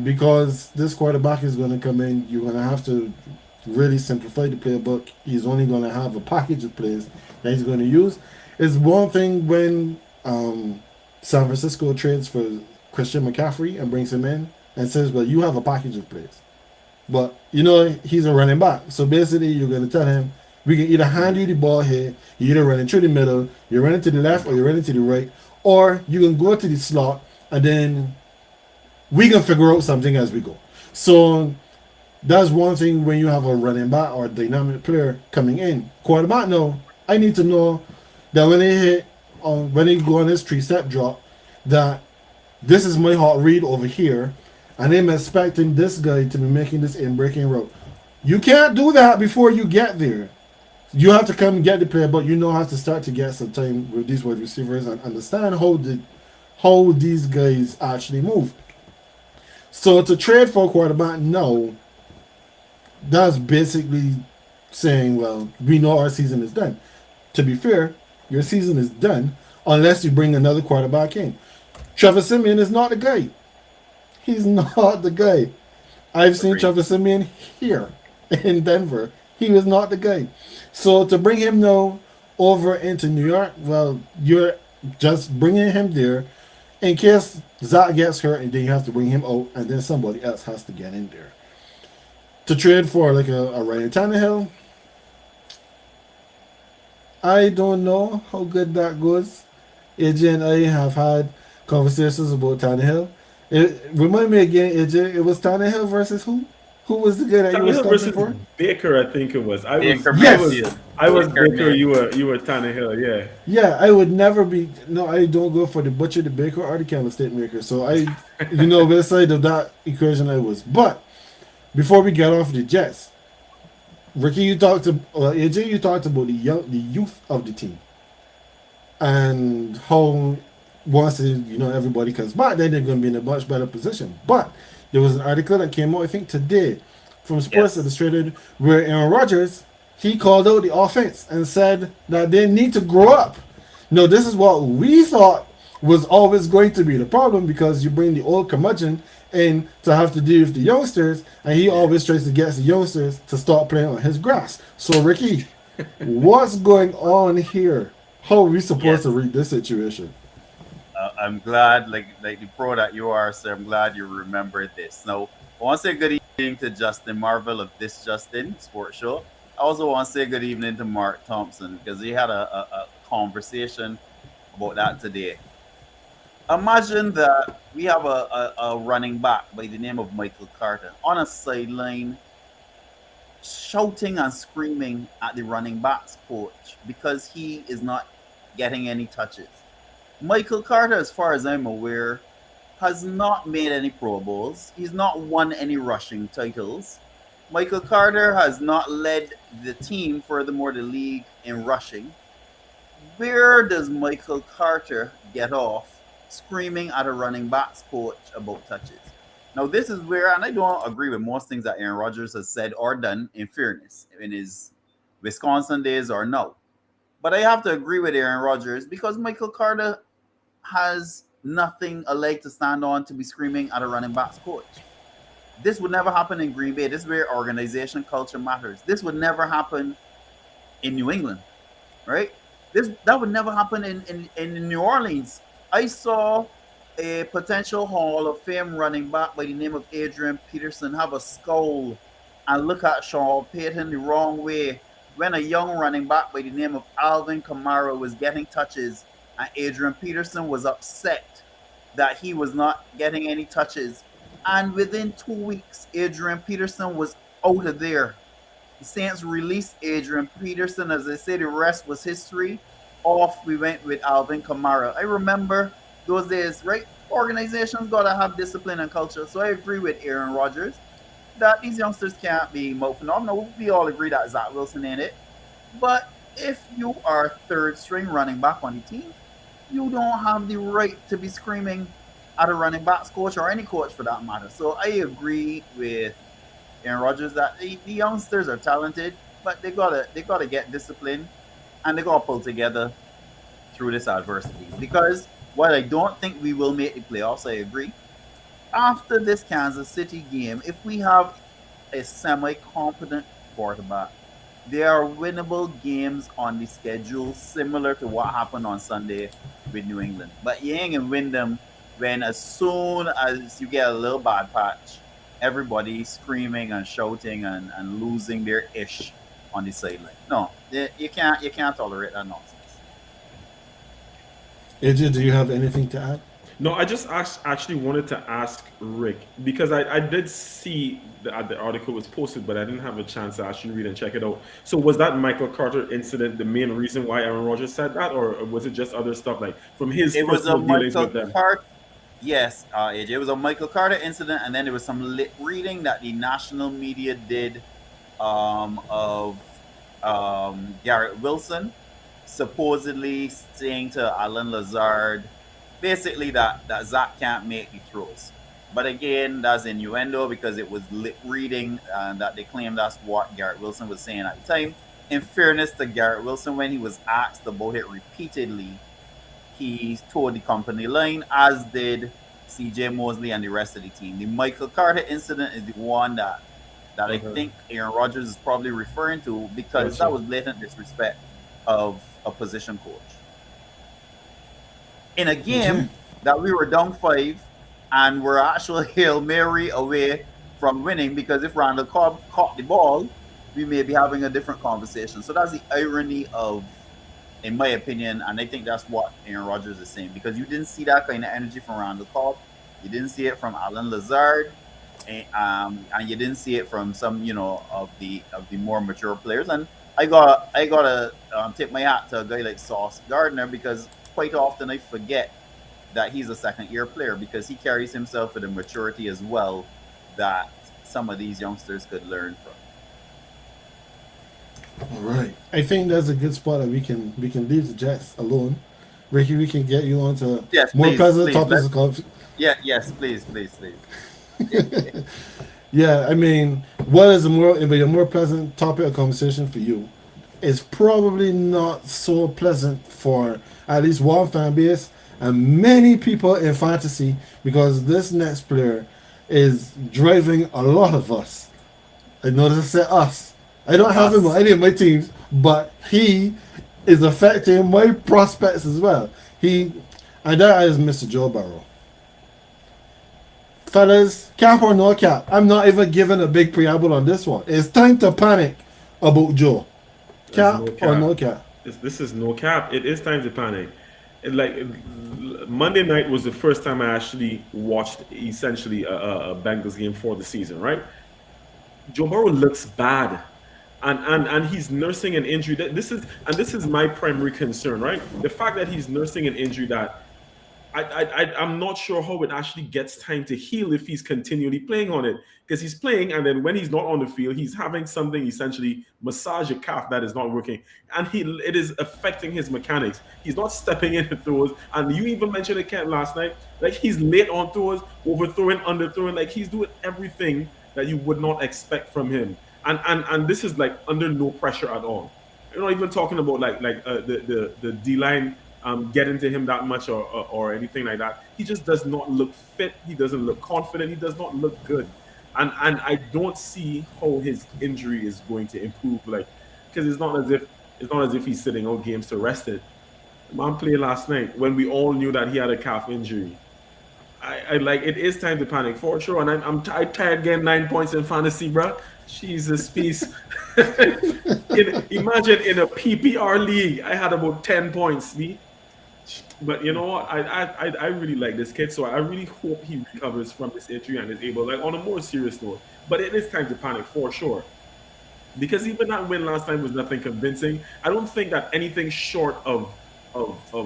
because this quarterback is going to come in. You're going to have to really simplify the playbook. He's only going to have a package of plays that he's going to use. It's one thing when San Francisco trades for Christian McCaffrey and brings him in and says, well, you have a package of plays. But he's a running back. So basically you're gonna tell him we can either hand you the ball here, you either run it through the middle, you're running to the left or you're running to the right, or you can go to the slot and then we can figure out something as we go. So that's one thing when you have a running back or a dynamic player coming in. Quarterback, no. I need to know that when they go on this 3-step drop, that this is my hot read over here, and I'm expecting this guy to be making this in breaking route. You can't do that before you get there. You have to come and get the player, but you know how to start to get some time with these wide receivers and understand how these guys actually move. So to trade for a quarterback now, that's basically saying, well, we know our season is done. To be fair, your season is done unless you bring another quarterback in. Trevor Simeon is not the guy. He's not the guy. I've seen Agreed. Trevor Simeon here in Denver. He was not the guy. So to bring him now over into New York, well, you're just bringing him there in case Zach gets hurt and then you have to bring him out and then somebody else has to get in there. To trade for like a Ryan Tannehill, I don't know how good that goes. AJ and I have had conversations about Tannehill. Remind me again, AJ, it was Tannehill versus who? Who was the guy that you were Tannehill stumping versus for? Baker, I think it was. Baker Yes. Mayfield. I was Baker Baker. Mayfield. You were Tannehill. Yeah. Yeah, I would never be. No, I don't go for the butcher, the baker, or the candlestick maker. So which side of that equation I was. But before we get off the Jets, Ricky, you talked to AJ. You talked about the youth of the team, and how once everybody comes back, then they're going to be in a much better position. But there was an article that came out, I think today, from Sports Yes. Illustrated, where Aaron Rodgers he called out the offense and said that they need to grow up. No, this is what we thought was always going to be the problem because you bring the old curmudgeon in to have to deal with the youngsters, and he Yeah. always tries to get the youngsters to start playing on his grass. So, Ricky, what's going on here? How are we supposed to Yes. read this situation? I'm glad, like the pro that you are, sir. I'm glad you remembered this. Now, I want to say good evening to Justin Marvel of This Justin Sports Show. I also want to say good evening to Mark Thompson because he had a conversation about that today. Imagine that we have a running back by the name of Michael Carter on a sideline shouting and screaming at the running backs coach because he is not getting any touches. Michael Carter, as far as I'm aware, has not made any Pro Bowls. He's not won any rushing titles. Michael Carter has not led the team, furthermore, the league in rushing. Where does Michael Carter get off screaming at a running backs coach about touches? Now, this is where, and I don't agree with most things that Aaron Rodgers has said or done, in fairness, in his Wisconsin days or no. But I have to agree with Aaron Rodgers because Michael Carter has nothing a leg to stand on to be screaming at a running backs coach. This would never happen in Green Bay. This is where organization culture matters. This would never happen in New England, right? This that would never happen in New Orleans. I saw a potential Hall of Fame running back by the name of Adrian Peterson have a scowl and look at Sean Payton the wrong way when a young running back by the name of Alvin Kamara was getting touches and Adrian Peterson was upset that he was not getting any touches. And within 2 weeks, Adrian Peterson was out of there. The Saints released Adrian Peterson. As I say, the rest was history. Off we went with Alvin Kamara. I remember those days, right? Organizations got to have discipline and culture. So I agree with Aaron Rodgers that these youngsters can't be mouthing off. Now, we all agree that Zach Wilson ain't it. But if you are third string running back on the team, you don't have the right to be screaming at a running backs coach or any coach for that matter. So I agree with Aaron Rodgers that the youngsters are talented, but they gotta get disciplined and they gotta pull together through this adversity. Because while I don't think we will make the playoffs, I agree. After this Kansas City game, if we have a semi-competent quarterback, there are winnable games on the schedule, similar to what happened on Sunday with New England. But you ain't gonna win them when as soon as you get a little bad patch, everybody screaming and shouting and losing their ish on the sideline. No, you can't tolerate that nonsense. AJ, do you have anything to add? No, I just actually wanted to ask Rick because I did see the article was posted, but I didn't have a chance to actually read and check it out. So was that Michael Carter incident the main reason why Aaron Rodgers said that, or was it just other stuff like from his It was a personal dealings Michael with them? Carter. Yes, AJ, it was a Michael Carter incident, and then there was some lip reading that the national media did of Garrett Wilson, supposedly saying to Alan Lazard, basically that Zach can't make the throws. But again, that's innuendo because it was lip reading, and that they claim that's what Garrett Wilson was saying at the time. In fairness to Garrett Wilson, when he was asked about it repeatedly, he towed the company line, as did CJ Mosley and the rest of the team. The Michael Carter incident is the one that I Okay, think Aaron Rodgers is probably referring to because that gotcha. was blatant disrespect of a position coach in a Okay. game that we were down five and we're actually Hail Mary away from winning, because if Randall Cobb caught the ball, we may be having a different conversation. So that's the irony of, in my opinion, and I think that's what Aaron Rodgers is saying, because you didn't see that kind of energy from Randall Cobb, you didn't see it from Alan Lazard, and you didn't see it from some, of the more mature players. And I gotta tip my hat to a guy like Sauce Gardner, because quite often I forget that he's a second year player, because he carries himself with a maturity as well that some of these youngsters could learn from. All right. I think that's a good spot that we can leave the Jets alone. Ricky, we can get you on to Yes, more please, pleasant please. topics of Yeah, yes, please, please, please. Yeah, I mean, what is a more pleasant topic of conversation for you? Is probably not so pleasant for at least one fan base and many people in fantasy, because this next player is driving a lot of us. I notice I said us. I don't have him on Us. any of my teams, but he is affecting my prospects as well. And that is Mr. Joe Burrow. Fellas, cap or no cap, I'm not even giving a big preamble on this one. It's time to panic about Joe. There's Cap no or no cap. cap? This is no cap. It is time to panic. Monday night was the first time I actually watched essentially a Bengals game for the season. Right, Joe Burrow looks bad, and he's nursing an injury. This is my primary concern. Right, the fact that he's nursing an injury that I'm not sure how it actually gets time to heal if he's continually playing on it, because he's playing and then when he's not on the field he's having something essentially massage a calf that is not working, and it is affecting his mechanics. He's not stepping into throws, and you even mentioned it, Ken, last night. Like, he's late on throws, overthrowing, underthrowing. Like, he's doing everything that you would not expect from him, and this is like under no pressure at all. You're not even talking about the D line getting to him that much, or anything like that. He just does not look fit. He doesn't look confident. He does not look good, and I don't see how his injury is going to improve. Like, because it's not as if he's sitting out games to rest it. The man played last night when we all knew that he had a calf injury. I like, it is time to panic for sure, and I'm tired getting 9 points in fantasy, bro. Jesus, peace. Imagine in a PPR league, I had about 10 points. Me, but you know what? I really like this kid, so I really hope he recovers from this injury and is able, like, on a more serious note. But it is time to panic for sure, because even that win last time was nothing convincing. I don't think that anything short of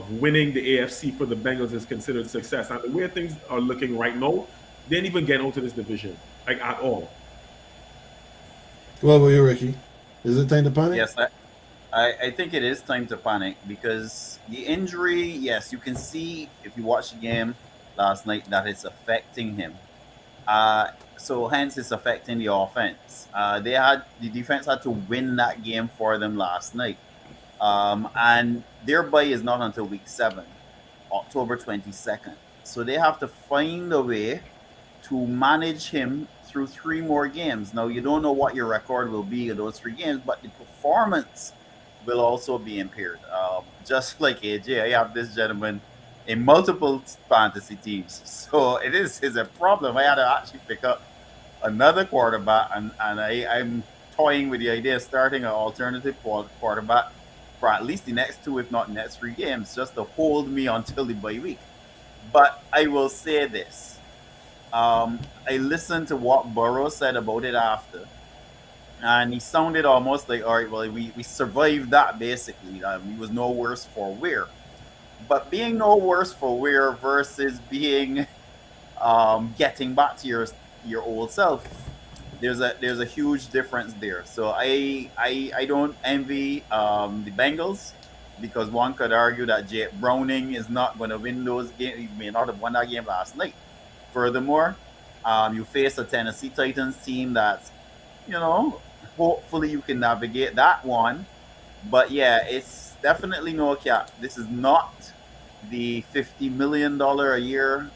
winning the AFC for the Bengals is considered success. And the way things are looking right now, they didn't even get out of this division, like, at all. What about you, Ricky? Is it time to panic? Yes, I think it is time to panic, because the injury, yes, you can see if you watch the game last night that it's affecting him. So hence it's affecting the offense. The defense had to win that game for them last night, and their bye is not until week 7, October 22nd. So they have to find a way to manage him through 3 more games. Now, you don't know what your record will be in those 3 games, but the performance will also be impaired. Just like AJ, I have this gentleman in multiple fantasy teams, so it is a problem. I had to actually pick up another quarterback, and I'm toying with the idea of starting an alternative quarterback for at least the next 2, if not next 3 games, just to hold me until the bye week. But I will say this. I listened to what Burrow said about it after, and he sounded almost like, all right, well, we survived that basically. He was no worse for wear. But being no worse for wear versus being getting back to your old self. There's a huge difference there. So I don't envy the Bengals because one could argue that Jake Browning is not going to win those games. He may not have won that game last night. Furthermore, you face a Tennessee Titans team that's, you know, hopefully you can navigate that one. But yeah, it's definitely no cap. This is not the $50 million a year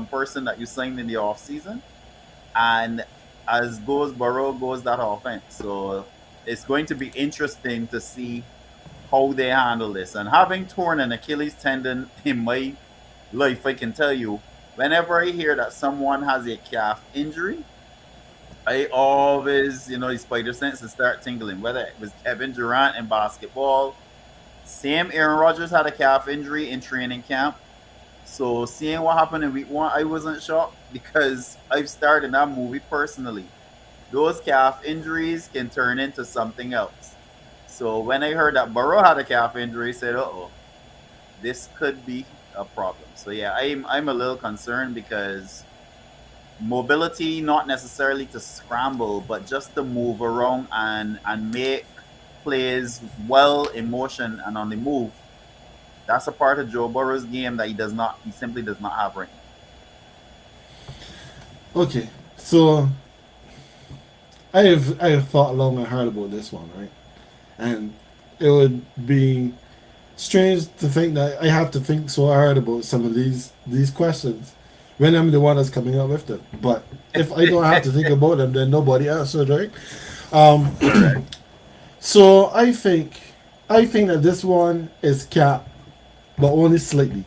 person that you signed in the off season, and as goes Burrow goes that offense. So it's going to be interesting to see how they handle this. And having torn an Achilles tendon in my life, I can tell you, whenever I hear that someone has a calf injury, I always, the spider senses start tingling. Whether it was Kevin Durant in basketball, same Aaron Rodgers had a calf injury in training camp. So seeing what happened in week one, I wasn't shocked because I've started that movie personally. Those calf injuries can turn into something else. So when I heard that Burrow had a calf injury, I said, "Uh-oh, this could be a problem." So yeah, I'm a little concerned because mobility, not necessarily to scramble, but just to move around and make plays well in motion and on the move. That's a part of Joe Burrow's game that he simply does not have right Okay, so I have thought long and hard about this one, right? And it would be strange to think that I have to think so hard about some of these questions when I'm the one that's coming up with them. But if I don't have to think about them, then nobody else should, right? Um, now. so I think that this one is cap, but only slightly.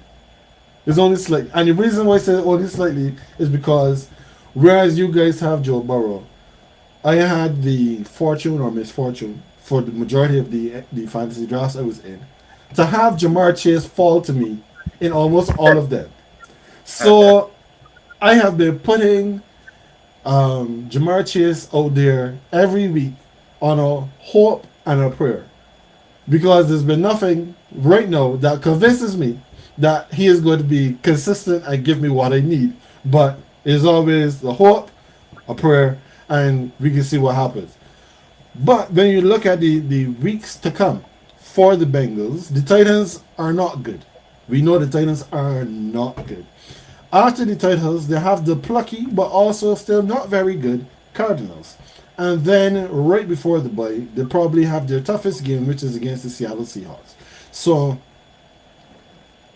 It's only slightly, and the reason why I say only slightly is because whereas you guys have Joe Burrow, I had the fortune or misfortune for the majority of the fantasy drafts I was in to have Jamar Chase fall to me in almost all of them. So I have been putting Jamar Chase out there every week on a hope and a prayer because there's been nothing right now that convinces me that he is going to be consistent and give me what I need. But it's always a hope, a prayer, and we can see what happens. But when you look at the weeks to come for the Bengals, the Titans are not good. We know the Titans are not good. After the Titans, they have the plucky but also still not very good Cardinals. And then right before the bye, they probably have their toughest game, which is against the Seattle Seahawks. So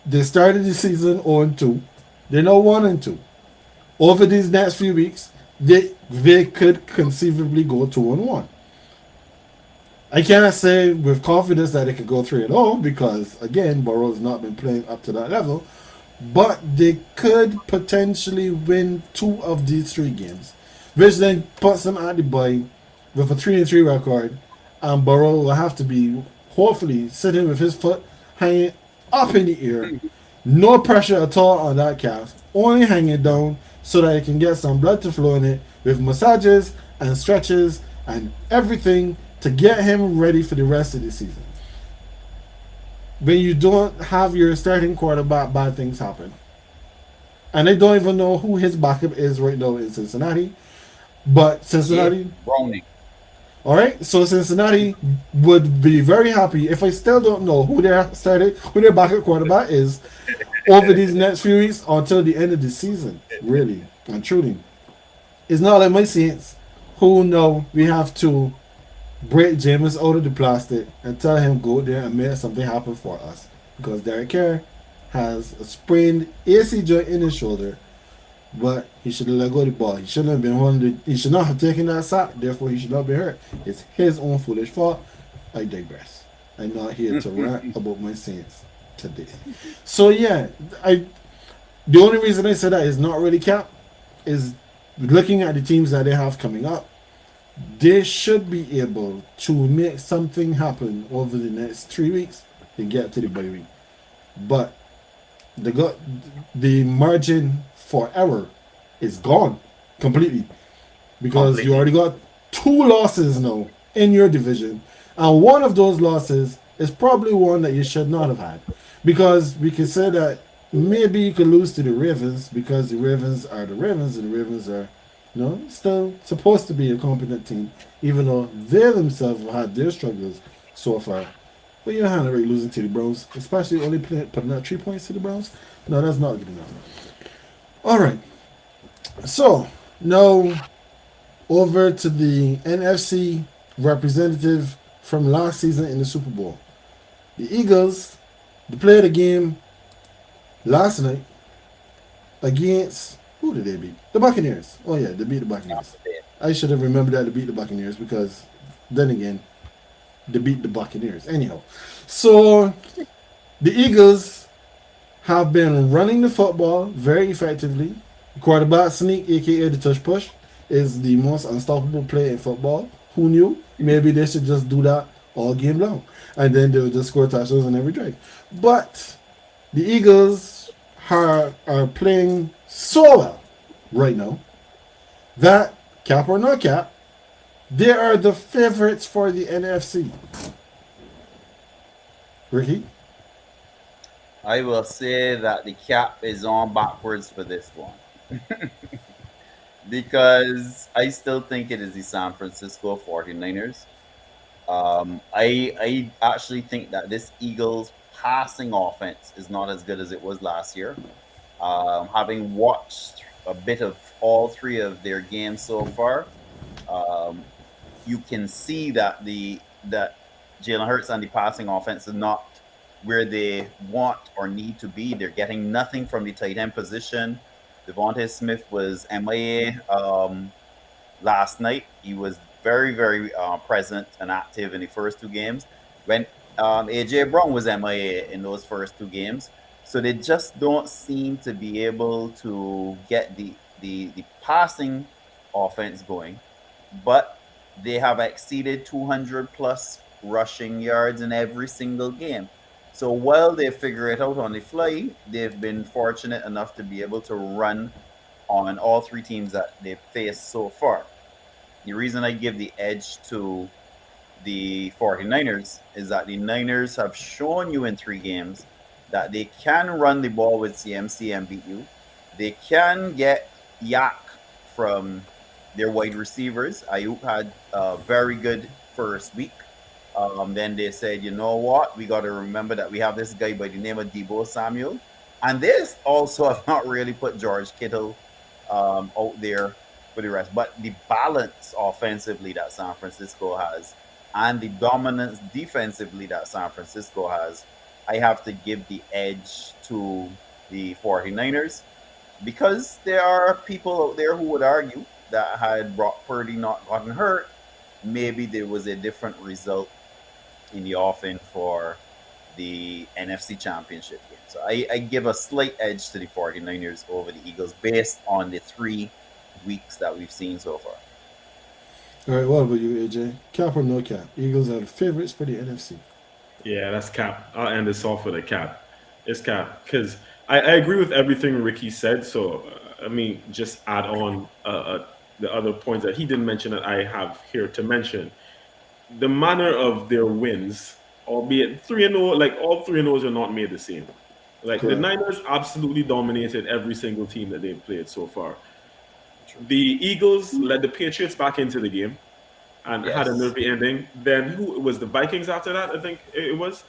they started the season 0-2. They're now 1-2. Over these next few weeks, they could conceivably go 2-1. I cannot say with confidence that they could go 3-0 because again, Burrow's not been playing up to that level. But they could potentially win two of these three games, which then puts them at the bye with a 3-3 record, and Burrow will have to be hopefully sitting with his foot hanging up in the air, no pressure at all on that calf, only hanging down so that he can get some blood to flow in it with massages and stretches and everything to get him ready for the rest of the season. When you don't have your starting quarterback, bad things happen. And I don't even know who his backup is right now in Cincinnati. But Cincinnati, Browning. all right. So Cincinnati would be very happy if I still don't know who their backup quarterback is over these next few weeks until the end of the season. Really and truly, it's not like my Saints, who know we have to break Jameis out of the plastic and tell him go there and make something happen for us because Derek Carr has a sprained AC joint in his shoulder. But he should have let go of the ball. He shouldn't have been holding he should not have taken that sack, therefore he should not be hurt. It's his own foolish fault. I digress. I'm not here to rant about my Saints today. So yeah, the only reason I said that is not really cap is looking at the teams that they have coming up. They should be able to make something happen over the next 3 weeks to get to the bye week. But the margin for error is gone completely because you already got 2 losses now in your division, and one of those losses is probably one that you should not have had because we can say that maybe you could lose to the Ravens because the Ravens are the Ravens and the Ravens are, still supposed to be a competent team, even though they themselves have had their struggles so far. But you're not really losing to the Browns, especially only putting out 3 points to the Browns. No, that's not good enough. All right, so now over to the NFC representative from last season in the Super Bowl. The Eagles, they played a game last night against who did they beat? The Buccaneers. Oh yeah, they beat the Buccaneers. I should have remembered that they beat the Buccaneers because then again, they beat the Buccaneers. Anyhow, so the Eagles have been running the football very effectively. Quarterback sneak, aka the touch push, is the most unstoppable play in football. Who knew? Maybe they should just do that all game long, and then they'll just score touchdowns on every drive. But the Eagles are playing so well right now that, cap or not cap, they are the favorites for the NFC. Ricky? I will say that the cap is on backwards for this one. Because I still think it is the San Francisco 49ers. I actually think that this Eagles passing offense is not as good as it was last year. Having watched a bit of all three of their games so far, um, you can see that the that Jalen Hurts and the passing offense is not where they want or need to be. They're getting nothing from the tight end position. Devontae Smith was MIA last night. He was very, very present and active in the first two games. When AJ Brown was MIA in those first two games, so they just don't seem to be able to get the passing offense going. But they have exceeded 200 plus rushing yards in every single game. So while they figure it out on the fly, they've been fortunate enough to be able to run on all three teams that they've faced so far. The reason I give the edge to the 49ers is that the Niners have shown you in three games that they can run the ball with CMC and beat you. They can get yak from their wide receivers. Ayuk had a very good first week. Then they said, you know what? We got to remember that we have this guy by the name of Debo Samuel. And this also have not really put George Kittle out there for the rest. But the balance offensively that San Francisco has and the dominance defensively that San Francisco has, I have to give the edge to the 49ers because there are people out there who would argue that had Brock Purdy not gotten hurt, maybe there was a different result in the offing for the NFC Championship game. So I give a slight edge to the 49ers over the Eagles based on the 3 weeks that we've seen so far. All right, what about you, AJ? Cap or no cap? Eagles are the favorites for the NFC. Yeah, that's cap. I'll end this off with a cap. It's cap because I agree with everything Ricky said. So I mean, just add on the other points that he didn't mention that I have here to mention. The manner of their wins, albeit 3-0, like all 3-0s are not made the same. Like the Correct. Niners absolutely dominated every single team that they've played so far. The Eagles led the Patriots back into the game and had a Yes. nervy ending. Then who it was the Vikings after that? I think it was.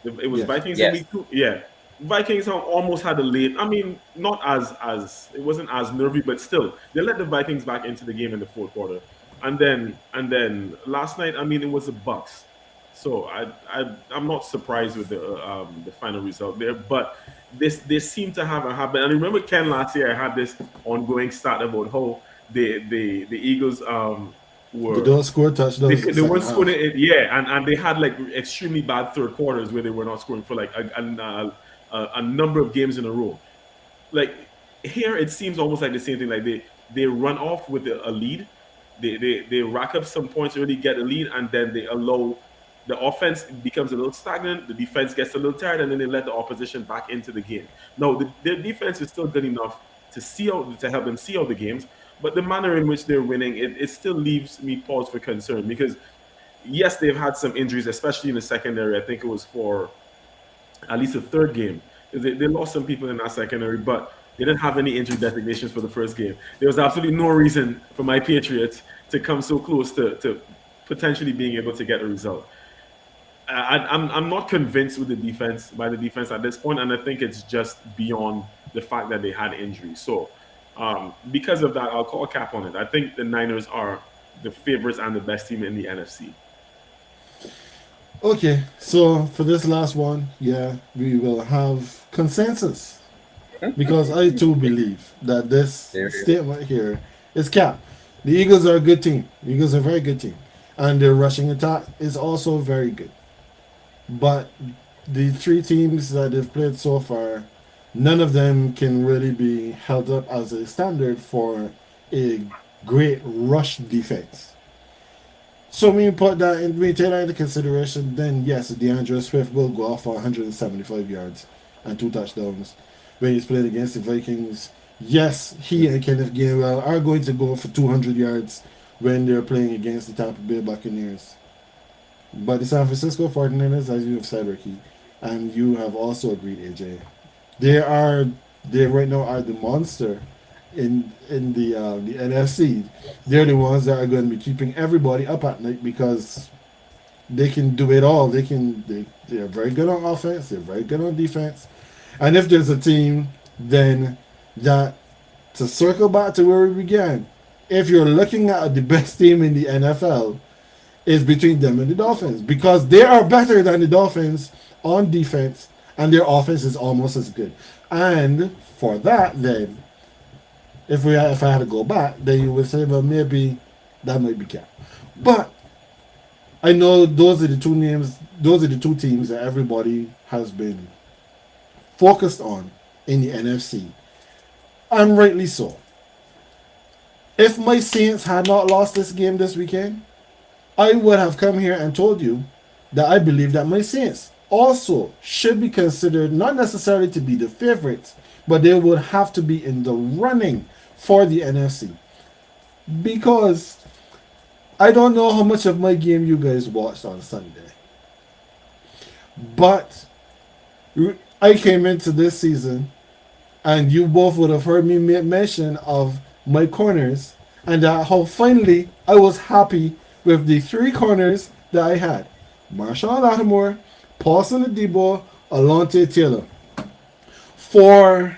It was Yes. Vikings in Yes. week 2. Yeah, Vikings almost had a late. I mean, not as it wasn't as nervy, but still they let the Vikings back into the game in the fourth quarter, and then last night, I mean, it was the Bucks. So I'm not surprised with the final result there, but this they seem to have a habit. And I remember Ken last year. I had this ongoing stat about how the Eagles They were don't score touchdowns in the they weren't second scoring half. it. Yeah, and they had like extremely bad third quarters where they were not scoring for like a number of games in a row. Like here, it seems almost like the same thing. Like they run off with a lead, they rack up some points, really get a lead, and then they allow the offense becomes a little stagnant, the defense gets a little tired, and then they let the opposition back into the game. No, their defense is still good enough to help them see out the games, but the manner in which they're winning, it still leaves me pause for concern because yes, they've had some injuries, especially in the secondary. I think it was for at least the third game. They lost some people in that secondary, but they didn't have any injury designations for the first game. There was absolutely no reason for my Patriots to come so close to potentially being able to get a result. I'm not convinced with the defense by the defense at this point, and I think it's just beyond the fact that they had injuries. So because of that, I'll call a cap on it. I think the Niners are the favorites and the best team in the NFC. Okay, so for this last one, yeah, we will have consensus because I too believe that this There you statement here is cap. The Eagles are a good team. The Eagles are a very good team, and their rushing attack is also very good. But the three teams that they've played so far, none of them can really be held up as a standard for a great rush defense. So when you put that in, when you take that into consideration, then yes, DeAndre Swift will go off for 175 yards and 2 touchdowns when he's playing against the Vikings. Yes, he and Kenneth Gainwell are going to go for 200 yards when they're playing against the Tampa Bay Buccaneers. But the San Francisco 49ers, as you have said, Ricky, and you have also agreed, AJ, they right now are the monster in the NFC. They're the ones that are going to be keeping everybody up at night because they can do it all. They're very good on offense. They're very good on defense. And if there's a team, then that to circle back to where we began, if you're looking at the best team in the NFL, is between them and the Dolphins because they are better than the Dolphins on defense, and their offense is almost as good. And for that, then, if I had to go back, then you would say, well, maybe that might be cap. But I know those are the two names, those are the two teams that everybody has been focused on in the NFC, and rightly so. If my Saints had not lost this game this weekend, I would have come here and told you that I believe that my Saints also should be considered not necessarily to be the favorites, but they would have to be in the running for the NFC. Because I don't know how much of my game you guys watched on Sunday, but I came into this season and you both would have heard me make mention of my corners and that how finally I was happy with the three corners that I had. Marshall Lattimore, Paulson Adebo, Alontae Taylor. For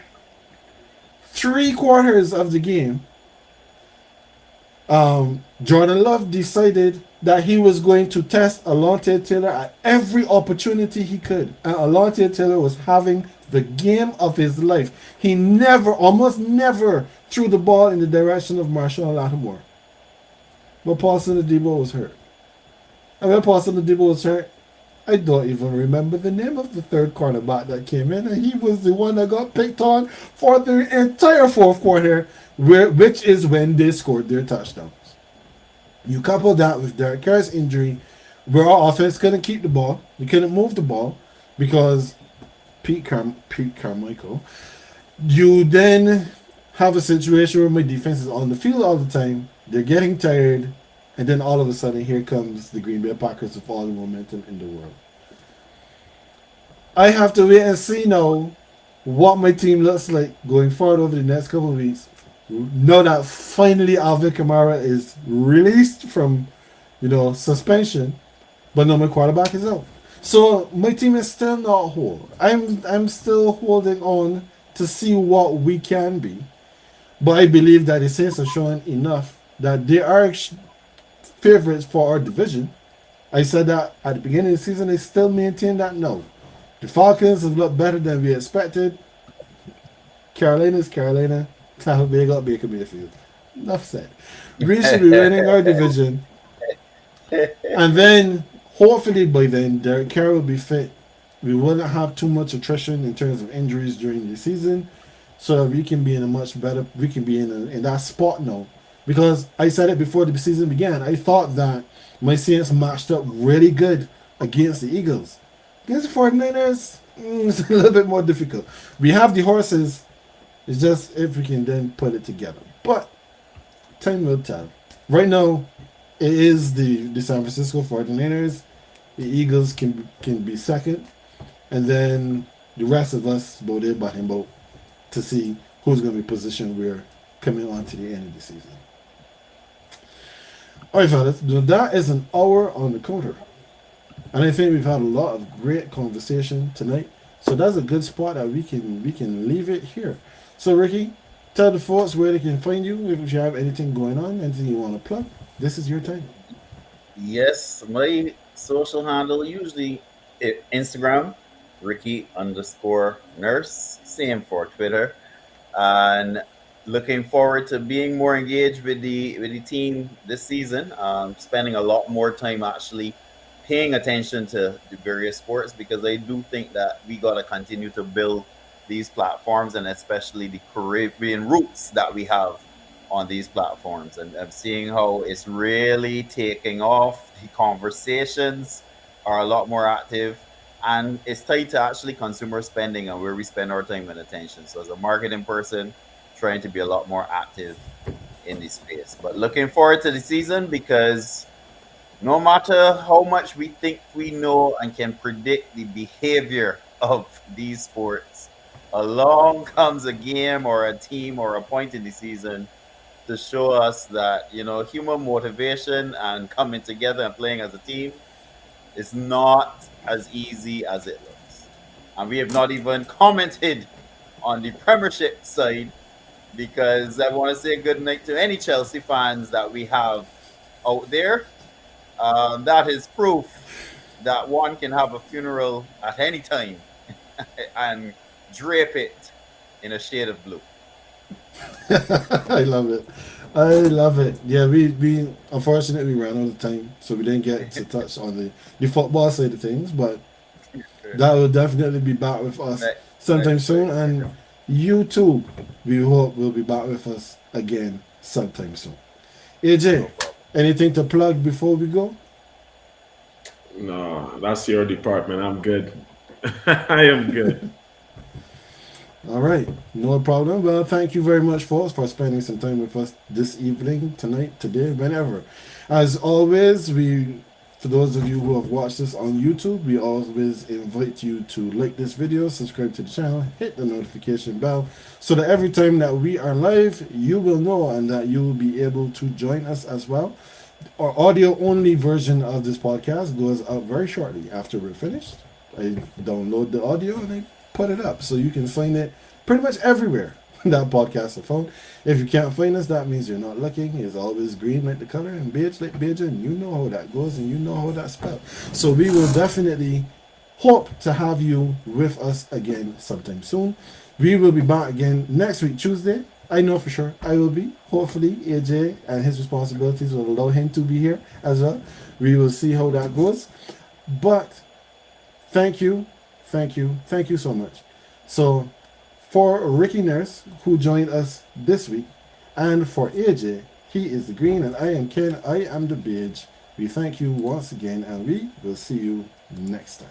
3/4 of the game, Jordan Love decided that he was going to test Alontae Taylor at every opportunity he could. And Alontae Taylor was having the game of his life. He almost never threw the ball in the direction of Marshall Lattimore. But Paulson Adebo was hurt. And when Paulson Adebo was hurt, I don't even remember the name of the third cornerback that came in, and he was the one that got picked on for the entire fourth quarter, which is when they scored their touchdowns. You couple that with Derek Carr's injury, where our offense couldn't keep the ball, we couldn't move the ball because Pete Carmichael. You then have a situation where my defense is on the field all the time. They're getting tired, and then all of a sudden, here comes the Green Bay Packers with all the momentum in the world. I have to wait and see now what my team looks like going forward over the next couple of weeks. Now that finally Alvin Kamara is released from, suspension, but now my quarterback is out. So my team is still not whole. I'm still holding on to see what we can be, but I believe that the Saints have shown enough that they are favorites for our division. I said that at the beginning of the season. I still maintain that now. The Falcons have looked better than we expected. Carolina is Carolina. Tampa Bay got Baker Mayfield. Enough said. We should be winning our division. And then, hopefully by then, Derek Carr will be fit. We wouldn't have too much attrition in terms of injuries during the season. So that we can be in a much better, we can be in that spot now. Because I said it before the season began, I thought that my Saints matched up really good against the Eagles. Against the 49ers, it's a little bit more difficult. We have the horses, it's just if we can then put it together. But time will tell. Right now, it is the San Francisco 49ers. The Eagles can be second. And then the rest of us both there but him both to see who's going to be positioned where coming on to the end of the season. All right, fellas, now that is an hour on the counter. And I think we've had a lot of great conversation tonight. So that's a good spot that we can leave it here. So Ricky, tell the folks where they can find you if you have anything going on, anything you want to plug. This is your time. Yes, my social handle usually Instagram, Ricky underscore nurse. Same for Twitter. And looking forward to being more engaged with the team this season. Spending a lot more time actually paying attention to the various sports because I do think that we got to continue to build these platforms and especially the Caribbean roots that we have on these platforms. And I'm seeing how it's really taking off. The conversations are a lot more active. And it's tied to actually consumer spending and where we spend our time and attention. So as a marketing person, trying to be a lot more active in this space. But looking forward to the season because no matter how much we think we know and can predict the behavior of these sports, along comes a game or a team or a point in the season to show us that, human motivation and coming together and playing as a team is not as easy as it looks. And we have not even commented on the Premiership side because I want to say good night to any Chelsea fans that we have out there. That is proof that one can have a funeral at any time and drape it in a shade of blue. I love it. I love it. Yeah, we unfortunately ran out of time, so we didn't get to touch on the football side of things, but that will definitely be back with us sometime soon. And YouTube, we hope will be back with us again sometime soon. AJ, anything to plug before we go? No, that's your department. I'm good. I am good. All right, no problem. Well, thank you very much, folks, for spending some time with us this evening, tonight, today, whenever. As always, for those of you who have watched this on YouTube, we always invite you to like this video, subscribe to the channel, hit the notification bell, so that every time that we are live, you will know and that you will be able to join us as well. Our audio only version of this podcast goes out very shortly after we're finished. I download the audio and I put it up so you can find it pretty much everywhere that podcast is found. If you can't find us, that means you're not looking. It's always green like the color and beige like beige, and you know how that goes and you know how that's spelled. So we will definitely hope to have you with us again sometime soon. We will be back again next week, Tuesday. I know for sure I will be. Hopefully, AJ and his responsibilities will allow him to be here as well. We will see how that goes. But thank you so much. So, for Ricky Nurse, who joined us this week, and for AJ, he is the green, and I am Ken, I am the beige. We thank you once again, and we will see you next time.